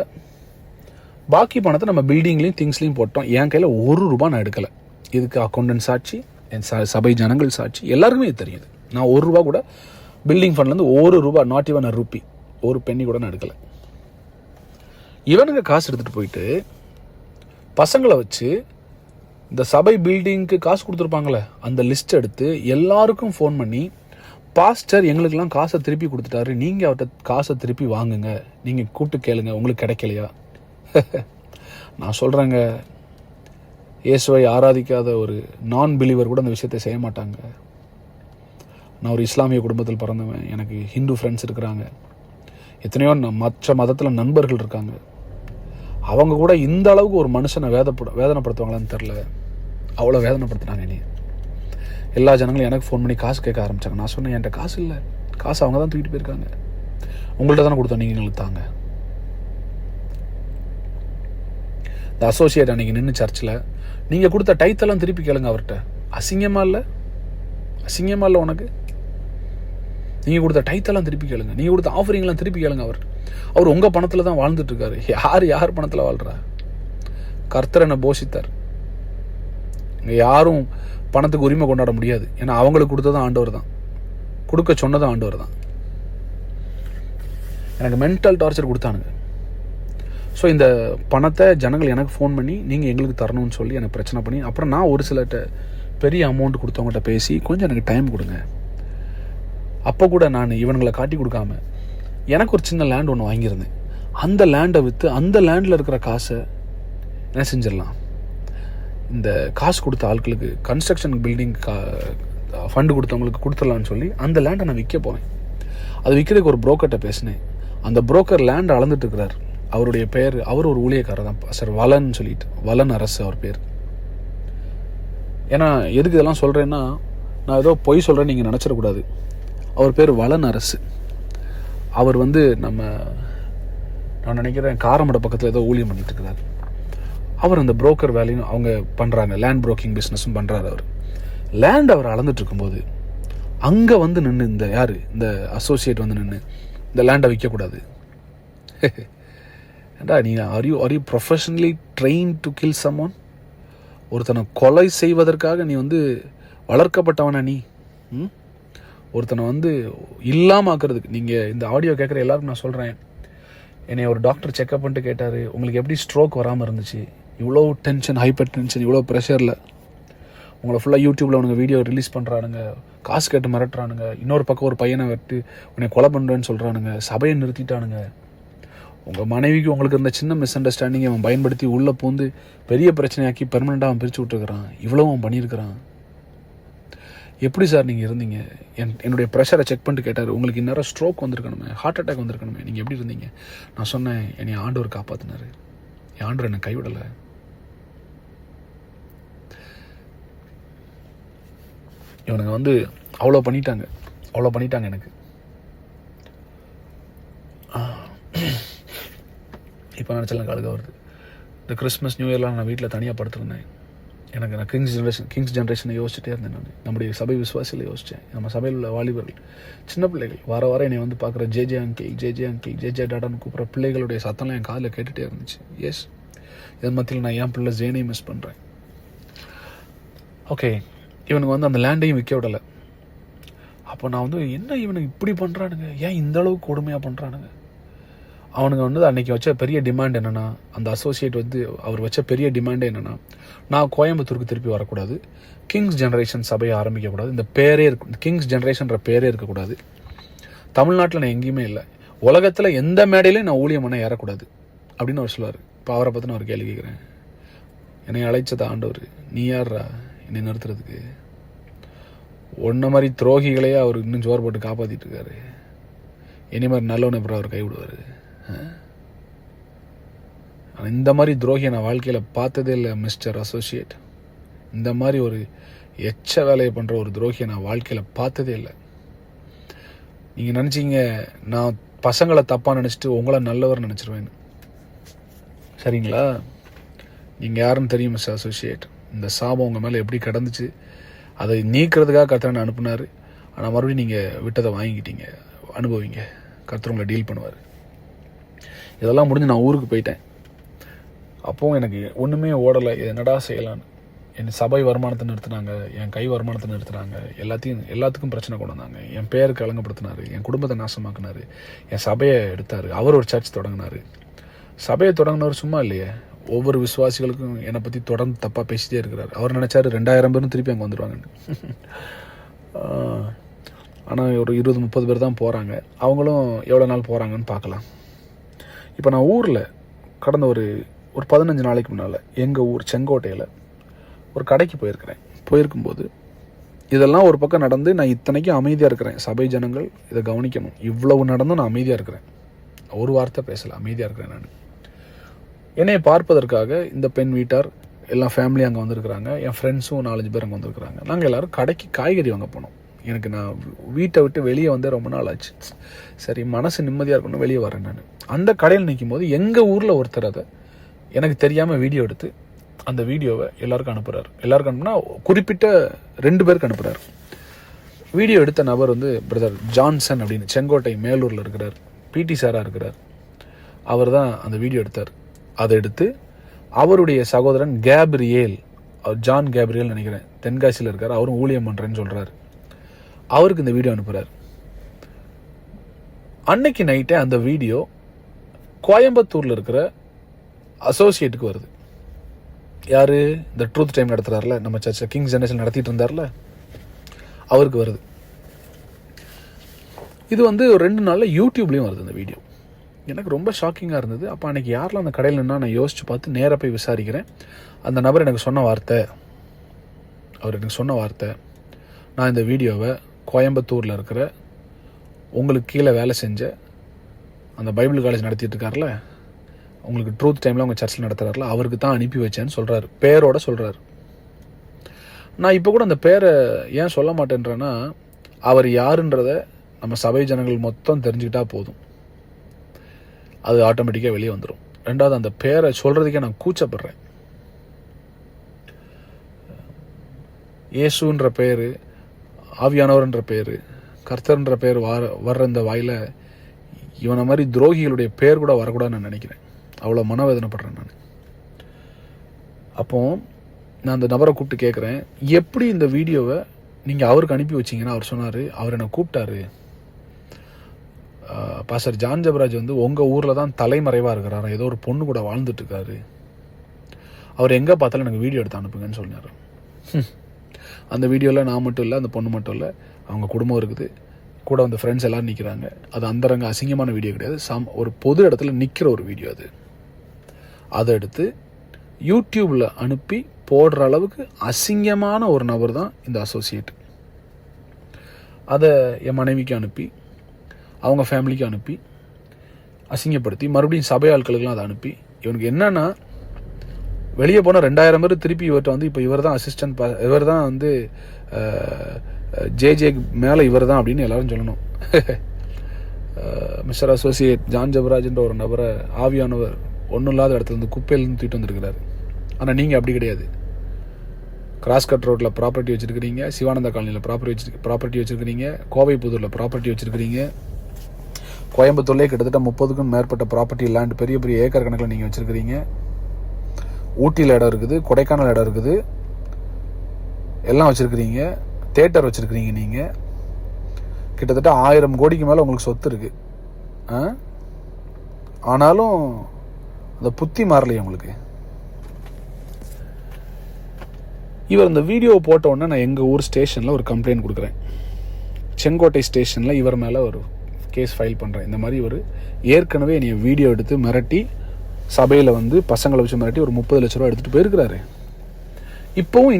பாக்கி பணத்தை நம்ம பில்டிங்லேயும் திங்ஸ்லையும் போட்டோம். என் கையில் ₹1 நான் எடுக்கலை. இதுக்கு அக்கௌண்டன்ட் சாட்சி, என் சபை ஜனங்கள் சாட்சி, எல்லாருக்குமே இது தெரியுது. நான் ₹1 கூட பில்டிங் ஃபண்ட்லேருந்து ₹1, நாட் ஈவன் a rupee, ஒரு பென்னி கூட நான் எடுக்கலை. இவனுங்க காசு எடுத்துகிட்டு போயிட்டு பசங்களை வச்சு இந்த சபை பில்டிங்க்கு காசு கொடுத்துருப்பாங்களே அந்த லிஸ்ட் எடுத்து எல்லாருக்கும் ஃபோன் பண்ணி, பாஸ்டர் எங்களுக்கெல்லாம் காசை திருப்பி கொடுத்துட்டாரு, நீங்கள் அவர்கிட்ட காசை திருப்பி வாங்குங்க, நீங்கள் கூப்பிட்டு கேளுங்க, உங்களுக்கு கிடைக்கலையா? நான் சொல்கிறேங்க, இயேசுவை ஆராதிக்காத ஒரு நான் பிலீவர் கூட அந்த விஷயத்தை செய்ய மாட்டாங்க. நான் ஒரு இஸ்லாமிய குடும்பத்தில் பிறந்தவன், எனக்கு ஹிந்து ஃப்ரெண்ட்ஸ் இருக்கிறாங்க, எத்தனையோ மற்ற மதத்தில் நண்பர்கள் இருக்காங்க. அவங்க கூட இந்த அளவுக்கு ஒரு மனுஷனை வேதனைப்படுத்துவாங்களான்னு தெரில, அவ்வளோ வேதனைப்படுத்தினாங்க. நீ எல்லா ஜனங்களும் எனக்கு ஃபோன் பண்ணி காசு கேட்க ஆரம்பித்தாங்க. நான் சொன்னேன், என்கிட்ட காசு இல்லை, காசு அவங்க தான் தூக்கிட்டு போயிருக்காங்க, உங்கள்கிட்ட தானே கொடுத்தோம், நீங்கள் எங்களுக்கு தாங்க. இந்த அசோசியேட் அன்றைக்கி நின்று சர்ச்சில் நீங்கள் கொடுத்த டைத்தெல்லாம் திருப்பி கேளுங்க அவர்கிட்ட. அசிங்கமாக இல்லை உனக்கு? நீங்கள் கொடுத்த டைத்தெல்லாம் திருப்பி கேளுங்க, நீங்கள் கொடுத்த ஆஃபரிங்லாம் திருப்பி கேளுங்க. அவர் உங்கள் பணத்தில் தான் வாழ்ந்துட்டுருக்காரு. யார் பணத்தில் வாழ்கிறா? கர்த்தர் என்னை போஷித்தார். இங்கே யாரும் பணத்துக்கு உரிமை கொண்டாட முடியாது. ஏன்னா அவங்களுக்கு கொடுத்ததும் ஆண்டவர் தான், கொடுக்க சொன்னதும் ஆண்டவர் தான். எனக்கு மென்டல் டார்ச்சர் கொடுத்தானுங்க. ஸோ இந்த பணத்தை ஜனங்கள் எனக்கு ஃபோன் பண்ணி நீங்கள் எங்களுக்கு தரணும்னு சொல்லி எனக்கு பிரச்சனை பண்ணி, அப்புறம் நான் ஒரு சிலர்கிட்ட பெரிய அமௌண்ட் கொடுத்தவங்ககிட்ட பேசி கொஞ்சம் எனக்கு டைம் கொடுங்க. அப்போ கூட நான் இவனுங்களை காட்டி கொடுக்காம எனக்கு ஒரு சின்ன லேண்ட் ஒன்று வாங்கியிருந்தேன். அந்த லேண்டை விற்று அந்த லேண்டில் இருக்கிற காசை என்ன செஞ்சிடலாம், இந்த காசு கொடுத்த ஆட்களுக்கு கன்ஸ்ட்ரக்ஷன் பில்டிங் ஃபண்டு கொடுத்தவங்களுக்கு கொடுத்துடலான்னு சொல்லி அந்த லேண்டை நான் விற்க போகிறேன். அது விற்கிறதுக்கு ஒரு புரோக்கர்கிட்ட பேசினேன். அந்த புரோக்கர் லேண்டை அளந்துட்டு இருக்கிறார். அவருடைய பேர், அவர் ஒரு ஊழியக்காரர் தான், சார் வலன் சொல்லிட்டு, வலன் அரசு அவர் பேர். ஏன்னா எதுக்கு இதெல்லாம் சொல்கிறேன்னா, நான் ஏதோ பொய் சொல்கிறேன்னு நீங்கள் நினச்சிடக்கூடாது. அவர் பேர் வலன் அரசு. அவர் வந்து நான் நினைக்கிறேன் காரமடை பக்கத்தில் ஏதோ ஊழியம் பண்ணிட்டு இருக்கிறார். அவர் அந்த புரோக்கர் வேலையும் அவங்க பண்ணுறாங்க, லேண்ட் புரோக்கிங் பிஸ்னஸும் பண்ணுறாரு. அவர் லேண்ட் அவர் அளந்துட்டு இருக்கும்போது அங்கே வந்து நின்று இந்த அசோசியேட் வந்து நின்று இந்த லேண்டை விற்கக்கூடாது. ஏண்டா நீ are you professionally train to kill someone? ஒருத்தனை கொலை செய்வதற்காக நீ வந்து வளர்க்கப்பட்டவனா? நீ ஒருத்தனை வந்து இல்லாமல் ஆக்கிறதுக்கு. நீங்கள் இந்த ஆடியோ கேட்குற எல்லாருக்கும் நான் சொல்கிறேன், என்னை ஒரு டாக்டர் செக்அப் பண்ணிட்டு கேட்டார், உங்களுக்கு எப்படி ஸ்ட்ரோக் வராமல் இருந்துச்சு? இவ்வளோ டென்ஷன், ஹைப்பர் டென்ஷன், இவ்வளோ ப்ரெஷரில் உங்களை ஃபுல்லாக யூடியூப்பில் உனக்கு வீடியோ ரிலீஸ் பண்ணுறானுங்க, காசு கேட்டு மிரட்டுறானுங்க, இன்னொரு பக்கம் ஒரு பையனை வெட்டு உன்னை கொலை பண்ணுறேன்னு சொல்கிறானுங்க, சபையை நிறுத்திட்டானுங்க. உங்கள் மனைவிக்கு உங்களுக்கு இருந்த சின்ன மிஸ் அண்டர்ஸ்டாண்டிங்கை அவன் பயன்படுத்தி உள்ளே பூந்து பெரிய பிரச்சனையாக்கி பெர்மனெண்ட்டாக அவன் பிரித்து விட்டுருக்கிறான். இவ்வளோ அவன் பண்ணியிருக்கிறான். எப்படி சார் நீங்கள் இருந்தீங்க? என்னுடைய ப்ரெஷரை செக் பண்ணிட்டு கேட்டார், உங்களுக்கு இந்நேரம் ஸ்ட்ரோக் வந்திருக்கணுமே, ஹார்ட் அட்டாக் வந்திருக்கணுமே, நீங்கள் எப்படி இருந்தீங்க? நான் சொன்னேன், என்னை ஆண்டவர் காப்பாற்றினார், என் ஆண்டவர் என்னை கைவிடலை. இவனுங்க அவ்வளோ பண்ணிட்டாங்க எனக்கு. இப்போ நினச்சல எனக்கு அழுக வருது. இந்த கிறிஸ்மஸ் நியூ இயர்லாம் நான் வீட்டில் தனியாக படுத்துருந்தேன். நான் கிங்ஸ் ஜென்ரேஷனை யோசிச்சுட்டே இருந்தேன். நான் நம்முடைய சபை விசுவாசியில் யோசித்தேன். நம்ம சபையில் உள்ள வாலிபர்கள், சின்ன பிள்ளைகள் வாரம் என்னை பார்க்குற ஜே அங்கிள் ஜே டாடான்னு கூப்பிட்ற பிள்ளைகளுடைய சத்தம்லாம் என் காதில் கேட்டுகிட்டே இருந்துச்சு. எஸ், இதன் மத்தியில் நான் என் பிள்ளை ஜேனையும் மிஸ் பண்ணுறேன். ஓகே, இவனுக்கு அந்த லேண்டையும் விற்க விடலை. அப்போ நான் என்ன இவனுக்கு இப்படி பண்ணுறானுங்க, ஏன் இந்த அளவுக்கு கொடுமையாக பண்ணுறானுங்க? அவனுங்க அன்றைக்கி வச்ச பெரிய டிமாண்ட் என்னென்னா, அந்த அசோசியேட் அவர் வச்ச பெரிய டிமாண்டே என்னென்னா, நான் கோயம்புத்தூருக்கு திருப்பி வரக்கூடாது, கிங்ஸ் ஜென்ரேஷன் சபையை ஆரம்பிக்கக்கூடாது, இந்த பேரே கிங்ஸ் ஜென்ரேஷன்ற பேரே இருக்கக்கூடாது, தமிழ்நாட்டில் நான் எங்கேயுமே இல்லை, உலகத்தில் எந்த மேடையிலையும் நான் ஊழியம் பண்ண ஏறக்கூடாது அப்படின்னு அவர் சொல்லுவார். இப்போ அவரை பற்றி நான் ஒரு கேள்வி கேட்குறேன். என்னை அழைச்சது ஆண்டவர், நீ யார்ரா என்னை நிறுத்துறதுக்கு? ஒன்றை மாதிரி துரோகிகளையே அவர் இன்னும் ஜோர் போட்டு காப்பாற்றிட்டு இருக்காரு. இனி மாதிரி நல்லவனை அப்புறம் அவர் கைவிடுவார். இந்த மாதிரி துரோகியை நான் வாழ்க்கையில் பார்த்ததே இல்லை மிஸ்டர் அசோசியேட். இந்த மாதிரி ஒரு எச்ச வேலையை பண்ணுற ஒரு துரோகியை நான் வாழ்க்கையில் பார்த்ததே இல்லை. நீங்கள் நினச்சிங்க நான் பசங்களை தப்பாக நினச்சிட்டு உங்களை நல்லவர் நினச்சிருவேன்னு. சரிங்களா? நீங்கள் யாருன்னு தெரியும் மிஸ்டர் அசோசியேட். இந்த சாபம் உங்கள் மேலே எப்படி கிடந்துச்சு, அதை நீக்கிறதுக்காக கர்த்தரை அனுப்புனார். ஆனால் மறுபடியும் நீங்கள் விட்டதை வாங்கிக்கிட்டீங்க, அனுபவிங்க, கர்த்தர் உங்களை டீல் பண்ணுவார். இதெல்லாம் முடிஞ்சு நான் ஊருக்கு போயிட்டேன். அப்போவும் எனக்கு ஒன்றுமே ஓடலை. என்னடா செய்யலான்னு. என் சபை வருமானத்தை நிறுத்தினாங்க, என் கை வருமானத்தை நிறுத்தினாங்க, எல்லாத்துக்கும் பிரச்சனை கொண்டு வந்தாங்க. என் பேருக்கு அலங்கப்படுத்தினார், என் குடும்பத்தை நாசமாக்குனார், என் சபையை எடுத்தார். அவர் ஒரு சர்ச் தொடங்கினார். சபையை தொடங்கினவர் சும்மா இல்லையே, ஒவ்வொரு விசுவாசிகளுக்கும் என்னை பற்றி தொடர்ந்து தப்பாக பேசிட்டே இருக்கிறார். அவர் நினச்சாரு 2000 பேரும் திருப்பி அங்கே வந்துடுவாங்கன்னு. ஆனால் ஒரு 20-30 பேர் தான் போகிறாங்க. அவங்களும் எவ்வளோ நாள் போகிறாங்கன்னு பார்க்கலாம். இப்போ நான் ஊரில் கடந்த ஒரு 15 நாளைக்கு முன்னால் எங்கள் ஊர் செங்கோட்டையில் ஒரு கடைக்கு போயிருக்கும்போது இதெல்லாம் ஒரு பக்கம் நடந்து, நான் இத்தனைக்கும் அமைதியாக இருக்கிறேன். சபை ஜனங்கள் இதை கவனிக்கணும். இவ்வளவு நடந்தும் நான் அமைதியாக இருக்கிறேன், ஒரு வார்த்தை பேசலை, அமைதியாக இருக்கிறேன். நான் என்னை பார்ப்பதற்காக இந்த பெண் வீட்டார் எல்லாம் ஃபேமிலி அங்கே வந்திருக்கிறாங்க. என் ஃப்ரெண்ட்ஸும் 4-5 பேர் அங்கே வந்திருக்கிறாங்க. நாங்கள் எல்லோரும் கடைக்கு காய்கறி வாங்க போனோம். நான் வீட்டை விட்டு வெளியே ரொம்ப நாள் ஆச்சு. சரி, மனசு நிம்மதியாக இருக்கணும், வெளியே வரேன். நான் அந்த கடையில் நிற்கும் போது எங்கள் ஊரில் ஒருத்தர் அதை எனக்கு தெரியாமல் வீடியோ எடுத்து அந்த வீடியோவை எல்லாருக்கும் அனுப்புகிறார். எல்லாருக்கும் அனுப்புனா குறிப்பிட்ட 2 பேருக்கு அனுப்புகிறார். வீடியோ எடுத்த நபர் பிரதர் ஜான்சன் அப்படின்னு செங்கோட்டை மேலூரில் இருக்கிறார், பிடி சாராக இருக்கிறார். அவர் தான் அந்த வீடியோ எடுத்தார். அதை எடுத்து அவருடைய சகோதரன் கேப்ரியேல், ஜான் கேப்ரியல் நினைக்கிறேன், தென்காசியில் இருக்கார், அவரும் ஊழியம் பண்ணுறேன்னு சொல்கிறார். அவருக்கு இந்த வீடியோ அனுப்புகிறார். அன்னைக்கு நைட்டே அந்த வீடியோ கோயம்புத்தூரில் இருக்கிற அசோசியேட்டுக்கு வருது. யாரு? இந்த ட்ரூத் டைம் நடத்துறாருல, நம்ம சர்ச்சை கிங்ஸ் ஜெனரேஷன் நடத்திட்டு இருந்தார்ல, அவருக்கு வருது. இது ஒரு 2 நாளில் யூடியூப்லேயும் வருது இந்த வீடியோ. எனக்கு ரொம்ப ஷாக்கிங்காக இருந்தது. அப்போ அன்றைக்கி யாரெல்லாம் அந்த கடையில் நின்னா நான் யோசித்து பார்த்து நேராக போய் விசாரிக்கிறேன். அந்த நபர் எனக்கு சொன்ன வார்த்தை, நான் இந்த வீடியோவை கோயம்புத்தூரில் இருக்கிற உங்களுக்கு கீழே வேலை செஞ்ச அந்த பைபிள் காலேஜ் நடத்திட்டு இருக்கார்ல, உங்களுக்கு ட்ரூத் டைமில் உங்கள் சர்ச்சில் நடத்துகிறார்ல, அவருக்கு தான் அனுப்பி வச்சேன்னு சொல்கிறாரு, பேரோட சொல்கிறாரு. நான் இப்போ கூட அந்த பேரை ஏன் சொல்ல மாட்டேன்றேன்னா, அவர் யாருன்றதை நம்ம சபை ஜனங்கள் மொத்தம் தெரிஞ்சுக்கிட்டா போதும், அது ஆட்டோமேட்டிக்காக வெளியே வந்துடும். 2வது, அந்த பேரை சொல்கிறதுக்கே நான் கூச்சப்படுறேன். இயேசுன்ற பேர், ஆவியானவர்ன்ற பேர், கர்த்தர்ன்ற பேர் வர்ற இந்த வாயில் இவனை மாதிரி துரோகிகளுடைய பேர் கூட வரக்கூடாதுன்னு நான் நினைக்கிறேன். அவ்வளோ மனவேதனைப்படுறேன் நான். அப்போ நான் அந்த நபரை கூப்பிட்டு கேட்குறேன், எப்படி இந்த வீடியோவை நீங்கள் அவருக்கு அனுப்பி வச்சிங்கன்னா? அவர் சொன்னார், அவர் என்னை கூப்பிட்டாரு, பாஸ்டர் ஜான் ஜெபராஜ் உங்கள் ஊரில் தான் தலைமறைவாக இருக்கிறாரு, ஏதோ ஒரு பொண்ணு கூட வாழ்ந்துட்டுருக்காரு, அவர் எங்கே பார்த்தாலும் எனக்கு வீடியோ எடுத்து அனுப்புங்கன்னு சொன்னார். அந்த வீடியோவில் நான் மட்டும் இல்லை, அந்த பொண்ணு மட்டும் இல்லை, அவங்க குடும்பம் இருக்குது, கூட வந்து ஃப்ரெண்ட்ஸ் எல்லோரும் நிற்கிறாங்க. அது அந்தரங்க அசிங்கமான வீடியோ கிடையாது, ஒரு பொது இடத்துல நிற்கிற ஒரு வீடியோ அது. அதை எடுத்து யூடியூப்பில் அனுப்பி போடுற அளவுக்கு அசிங்கமான ஒரு நபர் தான் இந்த அசோசியேட். அதை என் மனைவிக்கு அனுப்பி அவங்க ஃபேமிலிக்கு அனுப்பி அசிங்கப்படுத்தி மறுபடியும் சபை ஆட்களுக்கெல்லாம் அதை அனுப்பி இவனுக்கு என்னன்னா வெளியே போனால் 2000 பேர் திருப்பி இவர்கிட்ட வந்து இப்போ இவர் தான் அசிஸ்டன்ட் இவர் தான் வந்து ஜே மேலே இவர் தான் அப்படின்னு எல்லாரும் சொல்லணும். மிஸ்டர் அசோசியேட் ஜான் ஜபராஜ்ன்ற ஒரு நபரை ஆவியானவர் ஒன்றும் இல்லாத இடத்துல இருந்து குப்பையிலேருந்து தூக்கிட்டு வந்திருக்கிறாரு. ஆனால் நீங்கள் அப்படி கிடையாது. கிராஸ்கட் ரோட்டில் ப்ராப்பர்ட்டி வச்சுருக்கிறீங்க, சிவானந்தா காலனியில் ப்ராப்பர்ட்டி வச்சுருக்கிறீங்க, கோவை புதூரில் ப்ராப்பர்ட்டி வச்சுருக்கிறீங்க, கோயம்புத்தூர்லேயே கிட்டத்தட்ட 30க்கும் மேற்பட்ட ப்ராப்பர்ட்டி லேண்ட் பெரிய பெரிய ஏக்கர் கணக்கில் நீங்கள் வச்சுருக்கிறீங்க. ஊட்டியில் இடம் இருக்குது, கொடைக்கானல் இடம் இருக்குது, எல்லாம் வச்சுருக்கிறீங்க. தேட்டர் வச்சுருக்கிறீங்க. நீங்கள் கிட்டத்தட்ட 1000 கோடிக்கு மேலே உங்களுக்கு சொத்து இருக்குது. ஆனாலும் அந்த புத்தி மாறலையே உங்களுக்கு. இவர் இந்த வீடியோ போட்ட உடனே நான் எங்கள் ஊர் ஸ்டேஷனில் ஒரு கம்ப்ளைண்ட் கொடுக்குறேன். செங்கோட்டை ஸ்டேஷனில் இவர் மேலே ஒரு கேஸ் ஃபைல் பண்ணுறேன். இந்த மாதிரி இவர் ஏற்கனவே என்னை வீடியோ எடுத்து மிரட்டி சபையில் வந்து பசங்களை வச்சு மிரட்டி ஒரு 30 லட்ச ரூபா எடுத்துகிட்டு போயிருக்கிறாரு. இப்போவும்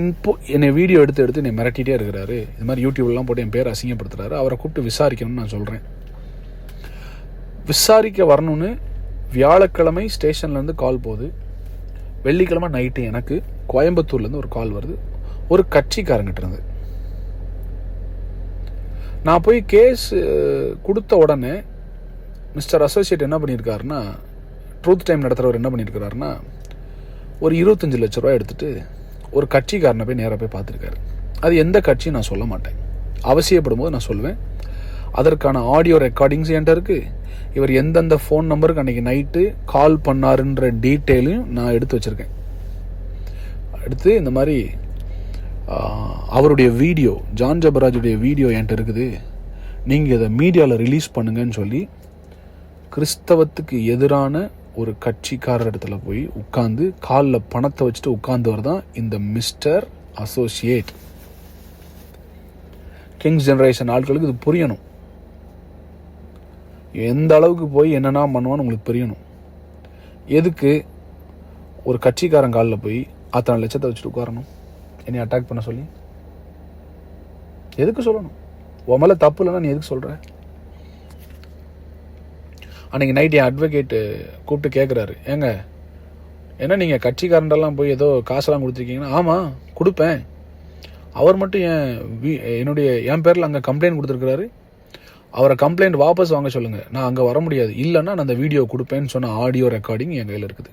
என்னை வீடியோ எடுத்து என்னை மிரட்டிகிட்டே இருக்கிறாரு. இது மாதிரி யூடியூப்லாம் போட்டு என் பேர் அசிங்கப்படுத்துறாரு. அவரை கூப்பிட்டு விசாரிக்கணும்னு நான் சொல்கிறேன். விசாரிக்க வரணும்னு வியாழக்கிழமை ஸ்டேஷன்லேருந்து கால் போகுது. வெள்ளிக்கிழமை நைட்டு எனக்கு கோயம்புத்தூர்லேருந்து ஒரு கால் வருது, ஒரு கட்சிக்காரங்கிட்ட இருந்து. நான் போய் கேஸ் கொடுத்த உடனே மிஸ்டர் அசோசியேட் என்ன பண்ணியிருக்காருன்னா, ட்ரூத் டைம் நடத்துகிறவர் என்ன பண்ணியிருக்கிறாருன்னா, ஒரு 25 லட்ச ரூபா எடுத்துகிட்டு ஒரு கட்சிக்காரனை போய் நேராக போய் பார்த்துருக்காரு. அது எந்த கட்சியும் நான் சொல்ல மாட்டேன். அவசியப்படும் போது நான் சொல்லுவேன். அதற்கான ஆடியோ ரெக்கார்டிங்ஸ் என்கிட்ட இருக்குது. இவர் எந்தெந்த ஃபோன் நம்பருக்கு அன்றைக்கி நைட்டு கால் பண்ணாருன்ற டீட்டெயிலையும் நான் எடுத்து வச்சுருக்கேன். எடுத்து இந்த மாதிரி அவருடைய வீடியோ, ஜான் ஜபராஜுடைய வீடியோ என்கிட்ட இருக்குது, நீங்கள் இதை மீடியாவில் ரிலீஸ் பண்ணுங்கன்னு சொல்லி கிறிஸ்தவத்துக்கு எதிரான ஒரு கட்சிக்காரர் இடத்துல போய் உட்கார்ந்து காலில் பணத்தை வச்சுட்டு உட்கார்ந்தவர் தான் இந்த மிஸ்டர் அசோசியேட். கிங்ஸ் ஜெனரேஷன் ஆட்களுக்கு இது புரியணும். எந்த அளவுக்கு போய் என்னென்னா பண்ணுவான்னு உங்களுக்கு புரியணும். எதுக்கு ஒரு கட்சிக்காரன் காலில் போய் அத்தனை லட்சத்தை வச்சுட்டு உட்காரணும் என்னை அட்டாக் பண்ண சொல்லி? எதுக்கு சொல்லணும்? உன் மேலே தப்பு இல்லைன்னா நீ எதுக்கு சொல்கிற? அன்றைக்கி நைட் என் அட்வொகேட்டு கூப்பிட்டு கேட்குறாரு, ஏங்க ஏன்னா நீங்கள் கட்சிக்காரண்டெல்லாம் போய் ஏதோ காசெல்லாம் கொடுத்துருக்கீங்கன்னா, ஆமாம் கொடுப்பேன். அவர் மட்டும் என் பேரில் அங்கே கம்ப்ளைண்ட் கொடுத்துருக்குறாரு. அவரை கம்ப்ளைண்ட் வாபஸ் வாங்க சொல்லுங்கள், நான் அங்கே வர முடியாது, இல்லைன்னா நான் அந்த வீடியோ கொடுப்பேன்னு சொன்ன ஆடியோ ரெக்கார்டிங் என் கையில் இருக்குது.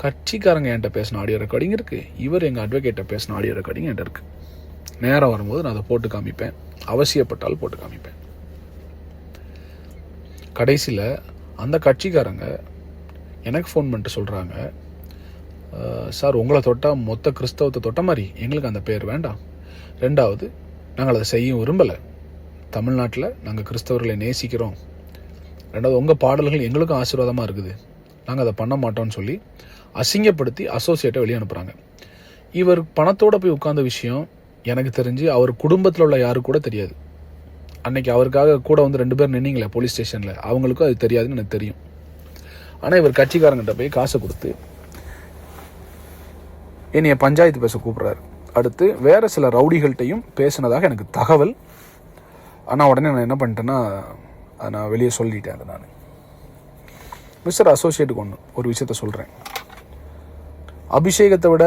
கட்சிக்காரங்க என்கிட்ட பேசின ஆடியோ ரெக்கார்டிங் இருக்குது, இவர் எங்கள் அட்வொகேட்டை பேசின ஆடியோ ரெக்கார்டிங் என்கிட்ட இருக்குது. நேரம் வரும்போது நான் அதை போட்டு காமிப்பேன், அவசியப்பட்டால் போட்டு காமிப்பேன். கடைசியில் அந்த கட்சிக்காரங்க எனக்கு ஃபோன் பண்ணிட்டு சொல்கிறாங்க, சார் உங்களை தொட்டால் மொத்த கிறிஸ்தவத்தை தொட்ட மாதிரி, எங்களுக்கு அந்த பேர் வேண்டாம். ரெண்டாவது, நாங்கள் அதை செய்ய விரும்பலை. தமிழ்நாட்டில் நாங்கள் கிறிஸ்தவர்களை நேசிக்கிறோம். ரெண்டாவது, உங்கள் பாடல்கள் எங்களுக்கும் ஆசீர்வாதமாக இருக்குது, நாங்கள் அதை பண்ண மாட்டோம்னு சொல்லி அசிங்கப்படுத்தி அசோசியேட்டை வெளியே அனுப்புகிறாங்க. இவர் பணத்தோடு போய் உட்கார்ந்த விஷயம் எனக்கு தெரிஞ்சு அவர் குடும்பத்தில் உள்ள யாருக்கு கூட தெரியாது. அன்னைக்கு அவருக்காக கூட வந்து 2 பேர் நின்னீங்களே போலீஸ் ஸ்டேஷனில், அவங்களுக்கும் அது தெரியாதுன்னு எனக்கு தெரியும். ஆனால் இவர் கட்சிக்காரங்கிட்ட போய் காசை கொடுத்து என்னைய பஞ்சாயத்து பேச கூப்பிட்றாரு. அடுத்து வேறு சில ரவுடிகள்கிட்டையும் பேசினதாக எனக்கு தகவல். ஆனால் உடனே நான் என்ன பண்ணிட்டேன்னா, அதை நான் வெளியே சொல்லிட்டேன். அதை நான் மிஸ்டர் அசோசியேட்டுக்கு ஒரு விஷயத்த சொல்கிறேன். அபிஷேகத்தை விட,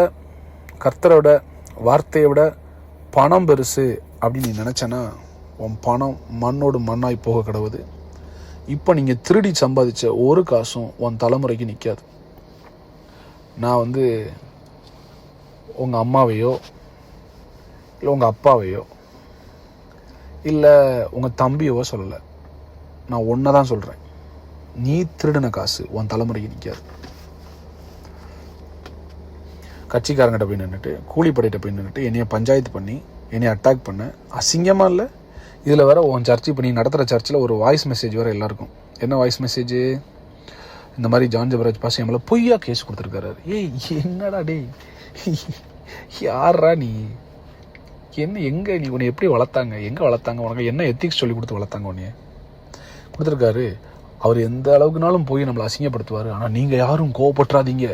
கர்த்தரை விட, வார்த்தையை விட பணம் பெருசு அப்படின்னு நீ நினச்சேன்னா உன் பணம் மண்ணோடு மண்ணாய் போக கிடவுது. இப்போ நீங்கள் திருடி சம்பாதிச்ச ஒரு காசும் உன் தலைமுறைக்கு நிற்காது. நான் வந்து உங்கள் அம்மாவையோ இல்லை உங்கள் அப்பாவையோ இல்லை உங்கள் தம்பியவோ சொல்லலை, நான் ஒன்றை தான் சொல்கிறேன். நீ திருடின காசு உன் தலைமுறைக்கு நிற்காது. கட்சிக்காரங்கிட்ட போய் நின்றுட்டு, கூலிப்படையிட்ட போய் நின்றுட்டு என்னைய பஞ்சாயத்து பண்ணி என்னை அட்டாக் பண்ண அசிங்கமாக இல்லை? இதில் வேற உன் சர்ச்சை இப்போ நீ நடத்துகிற சர்ச்சில் ஒரு வாய்ஸ் மெசேஜ் வேறு எல்லாருக்கும். என்ன வாய்ஸ் மெசேஜ்? இந்த மாதிரி ஜான் ஜபராஜ் பாஸ் என் மேலே பொய்யா கேஸ் கொடுத்துருக்காரு. ஏய் என்னடா டே, யாரா நீ? என்ன எங்கே நீ உன்னை எப்படி வளர்த்தாங்க? எங்கே வளர்த்தாங்க? உனக்கு என்ன எத்திக்ஸ் சொல்லி கொடுத்து வளர்த்தாங்க? உன்னைய கொடுத்துருக்காரு. அவர் எந்த அளவுக்குனாலும் போய் நம்மளை அசிங்கப்படுத்துவார். ஆனால் நீங்கள் யாரும் கோவப்பட்டுறாதீங்க,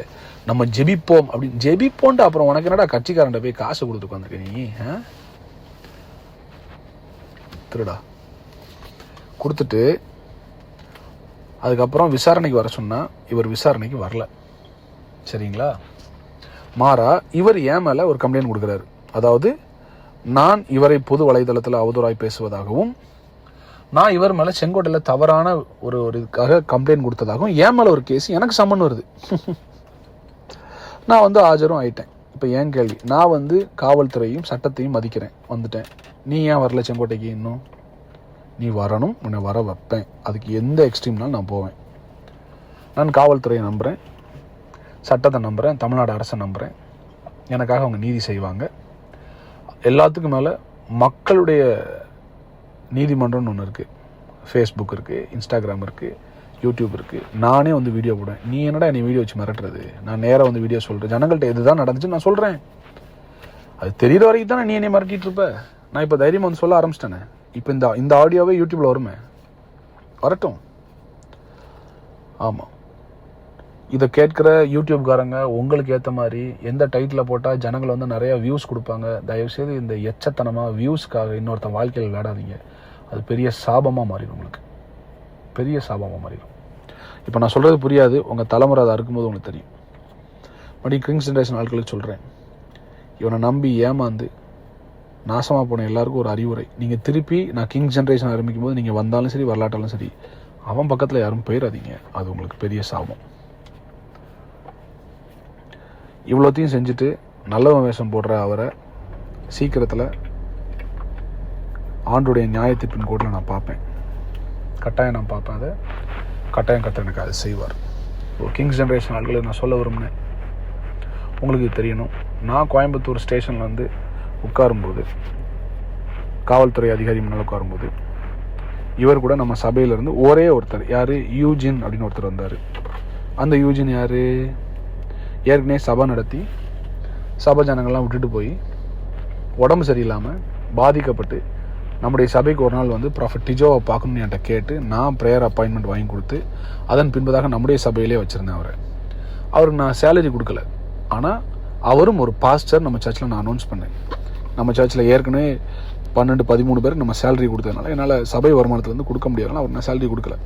நம்ம ஜெபிப்போம் அப்படின்னு ஜெபிப்போன்ட்டு. அப்புறம் உனக்கு என்னடா கட்சிக்காரன்ட்ட போய் காசு கொடுத்து உட்காந்துருக்க நீ? கொடுத்துட்டு அதுக்கப்புறம் விசாரணைக்கு வர சொன்னால் இவர் விசாரணைக்கு வரல. சரிங்களா? மாறா இவர் என் மேலே ஒரு கம்ப்ளைண்ட் கொடுக்குறாரு. அதாவது நான் இவரை பொது வலைதளத்தில் அவதூறாய் பேசுவதாகவும், நான் இவர் மேலே செங்கோட்டையில் தவறான ஒரு இதுக்காக கம்ப்ளைண்ட் கொடுத்ததாகவும் என் மேலே ஒரு கேஸ் எனக்கு சம்மன் வருது. நான் ஆஜரும் ஆயிட்டேன். இப்போ ஏன் கேள்வி, நான் காவல்துறையும் சட்டத்தையும் மதிக்கிறேன், வந்துட்டேன். நீ ஏன் வரல செங்கோட்டைக்கு? இன்னும் நீ வரணும், உன்னை வர வைப்பேன். அதுக்கு எந்த எக்ஸ்ட்ரீம்னாலும் நான் போவேன். நான் காவல்துறையை நம்புகிறேன், சட்டத்தை நம்புகிறேன், தமிழ்நாடு அரசை நம்புகிறேன். எனக்காக அவங்க நீதி செய்வாங்க. எல்லாத்துக்கும் மேலே மக்களுடைய நீதிமன்றம்னு ஒன்று இருக்குது. ஃபேஸ்புக் இருக்குது, இன்ஸ்டாகிராம் இருக்குது, யூடியூப் இருக்குது. நானே வீடியோ போடுவேன். நீ என்னடா என்னை வீடியோ வச்சு மிரட்டுறது? நான் நேராக வீடியோ சொல்கிறேன். ஜனங்கள்கிட்ட இதுதான் நடந்துச்சுன்னு நான் சொல்கிறேன். அது தெரிகிற வரைக்கும் தானே நீ என்னை மிரட்டிட்டு இருப்ப. நான் இப்போ தைரியமாக சொல்ல ஆரம்பிச்சிட்டேனே. இப்போ இந்த ஆடியோவே யூடியூப்பில் வருமே, வரட்டும். ஆமாம், இதை கேட்குற யூடியூப்காரங்க உங்களுக்கு ஏற்ற மாதிரி எந்த டைட்டில் போட்டால் ஜனங்கள் நிறையா வியூஸ் கொடுப்பாங்க, தயவுசெய்து இந்த எச்சத்தனமாக வியூஸ்க்காக இன்னொருத்தன் வாழ்க்கையில் விளையாடாதீங்க. அது பெரிய சாபமாக மாறிடும், உங்களுக்கு பெரிய சாபமாக மாறிடும். இப்போ நான் சொல்கிறது புரியாது, உங்கள் தலைமுறை அதை அறுக்கும்போது உங்களுக்கு தெரியும். மறுபடியும் கிங்ஸ் ஜென்ரேஷன் ஆட்களுக்கு சொல்கிறேன், இவனை நம்பி ஏமாந்து நாசமாக போன எல்லாருக்கும் ஒரு அறிவுரை. நீங்கள் திருப்பி நான் கிங்ஸ் ஜென்ரேஷன் ஆரம்பிக்கும் போது நீங்கள் வந்தாலும் சரி வரலாட்டாலும் சரி அவன் பக்கத்தில் யாரும் போயிடாதீங்க. அது உங்களுக்கு பெரிய சாபம். இவ்வளோத்தையும் செஞ்சுட்டு நல்லவன் வேஷம் போடுற அவரை சீக்கிரத்தில் ஆண்டுடைய நியாயத்திற்பின் கோட்டில் நான் பார்ப்பேன். கட்டாயம் நான் பார்ப்பேன். அதை கட்டாயம் எனக்கு அதை செய்வார். கிங்ஸ் ஜென்ரேஷன் ஆட்களுக்கு நான் சொல்ல விரும்பினேன், உங்களுக்கு தெரியணும். நான் கோயம்புத்தூர் ஸ்டேஷனில் உட்காரும்போது, காவல்துறை அதிகாரி முன்னால் உட்காரும்போது, இவர் கூட நம்ம சபையிலேருந்து ஒரே ஒருத்தர், யார், யூஜின் அப்படின்னு ஒருத்தர் வந்தார். அந்த யூஜின் யார்? ஏற்கனவே சபை நடத்தி சபை ஜனங்கள்லாம் விட்டுட்டு போய் உடம்பு சரியில்லாமல் பாதிக்கப்பட்டு நம்முடைய சபைக்கு ஒரு நாள் ப்ராஃபட் டிஜோவை பார்க்கணும்னு என்கிட்ட கேட்டு நான் ப்ரேயர் அப்பாயின்மெண்ட் வாங்கி கொடுத்து அதன் பின்பதாக நம்முடைய சபையிலே வச்சுருந்தேன் அவரை. அவருக்கு நான் சேலரி கொடுக்கல, ஆனால் அவரும் ஒரு பாஸ்டர் நம்ம சர்ச்சில் நான் அனௌன்ஸ் பண்ணேன். நம்ம சர்ச்சில் ஏற்கனவே 12-13 பேருக்கு நம்ம சேலரி கொடுத்ததுனால என்னால் சபை வருமானத்துலேருந்து கொடுக்க முடியாதுனால அவர் நான் சேலரி கொடுக்கல.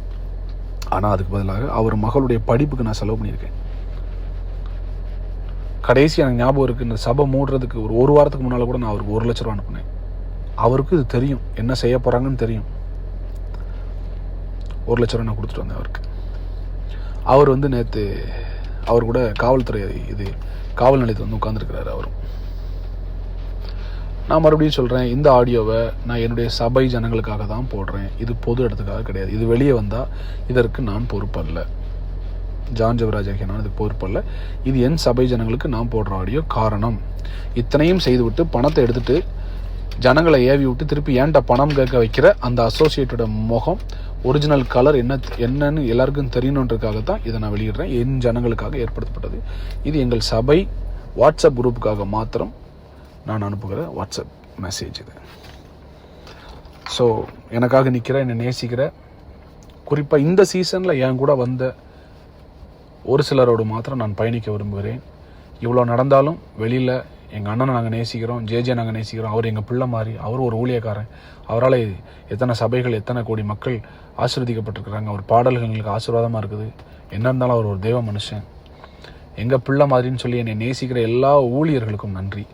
ஆனால் அதுக்கு பதிலாக அவர் மகளுடைய படிப்புக்கு நான் செலவு பண்ணியிருக்கேன். கடைசி எனக்கு ஞாபகம் இருக்குது, இந்த சபை மூடுறதுக்கு ஒரு வாரத்துக்கு முன்னால் கூட நான் அவருக்கு 1 லட்ச ரூபா அனுப்புனேன். அவருக்கு இது தெரியும், என்ன செய்ய போகிறாங்கன்னு தெரியும். 1 லட்ச ரூபா நான் கொடுத்துட்டு வந்தேன் அவருக்கு. அவர் நேற்று அவர் கூட காவல்துறை காவல் நிலையத்தில் உட்காந்துருக்கிறாரு அவரும். நான் மறுபடியும் சொல்கிறேன், இந்த ஆடியோவை நான் என்னுடைய சபை ஜனங்களுக்காக தான் போடுறேன். இது பொது இடத்துக்காக கிடையாது. இது வெளியே வந்தால் இதற்கு நான் பொறுப்பல்ல. ஜான் ஜெபராஜ் ஆகிய நான் இதுக்கு பொறுப்பல்ல. இது என் சபை ஜனங்களுக்கு நான் போடுற ஆடியோ. காரணம், இத்தனையும் செய்துவிட்டு பணத்தை எடுத்துகிட்டு ஜனங்களை ஏவி விட்டு திருப்பி ஏன்ட்ட பணம் கேட்க வைக்கிற அந்த அசோசியேட்டோட முகம், ஒரிஜினல் கலர் என்னன்னு எல்லாருக்கும் தெரியணுன்றதுக்காக தான் இதை நான் வெளியிடுறேன். என் ஜனங்களுக்காக ஏற்படுத்தப்பட்டது. இது எங்கள் சபை வாட்ஸ்அப் குரூப்புக்காக மாத்திரம் நான் அனுப்புகிற வாட்ஸ்அப் மெசேஜ் இது. ஸோ எனக்காக நிற்கிற, என்னை நேசிக்கிற, குறிப்பாக இந்த சீசனில் என் கூட வந்த ஒரு சிலரோடு மாத்திரம் நான் பயணிக்க விரும்புகிறேன். இவ்வளோ நடந்தாலும் வெளியில் எங்கள் அண்ணனை நாங்கள் நேசிக்கிறோம், ஜே நாங்கள் நேசிக்கிறோம். அவர் எங்கள் பிள்ளை மாதிரி, அவர் ஒரு ஊழியக்காரன். அவரால் எத்தனை சபைகள், எத்தனை கோடி மக்கள் ஆசீர்வதிக்கப்பட்டிருக்கிறாங்க. அவர் பாடல்கள் எங்களுக்கு ஆசீர்வாதமாக இருக்குது. என்ன இருந்தாலும் அவர் ஒரு தெய்வ மனுஷன், எங்கள் பிள்ளை மாதிரின்னு சொல்லி என்னை நேசிக்கிற எல்லா ஊழியர்களுக்கும் நன்றி,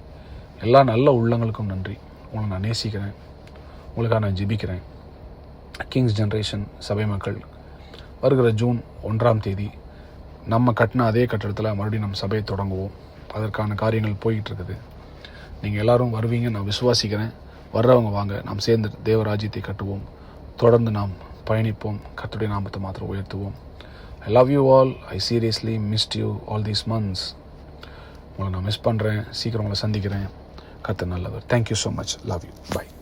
எல்லா நல்ல உள்ளங்களுக்கும் நன்றி. உங்களை நான் நேசிக்கிறேன், உங்களுக்காக நான் ஜெபிக்கிறேன். கிங்ஸ் ஜென்ரேஷன் சபை மக்கள், வருகிற ஜூன் 1ஆம் தேதி நம்ம கட்டின அதே கட்டடத்தில் மறுபடியும் நம்ம சபையை தொடங்குவோம். அதற்கான காரியங்கள் போய்கிட்டு இருக்குது. நீங்கள் எல்லோரும் வருவீங்க, நான் விசுவாசிக்கிறேன். வர்றவங்க வாங்க, நாம் சேர்ந்து தேவராஜ்யத்தை கட்டுவோம். தொடர்ந்து நாம் பயணிப்போம். கர்த்தருடைய நாமத்தை மாத்திரம் உயர்த்துவோம். I love you all. I seriously missed you all these months. உங்களை நான் மிஸ் பண்ணுறேன். சீக்கிரம் உங்களை சந்திக்கிறேன். கர்த்தர் நல்லவர். Thank you so much. Love you. Bye.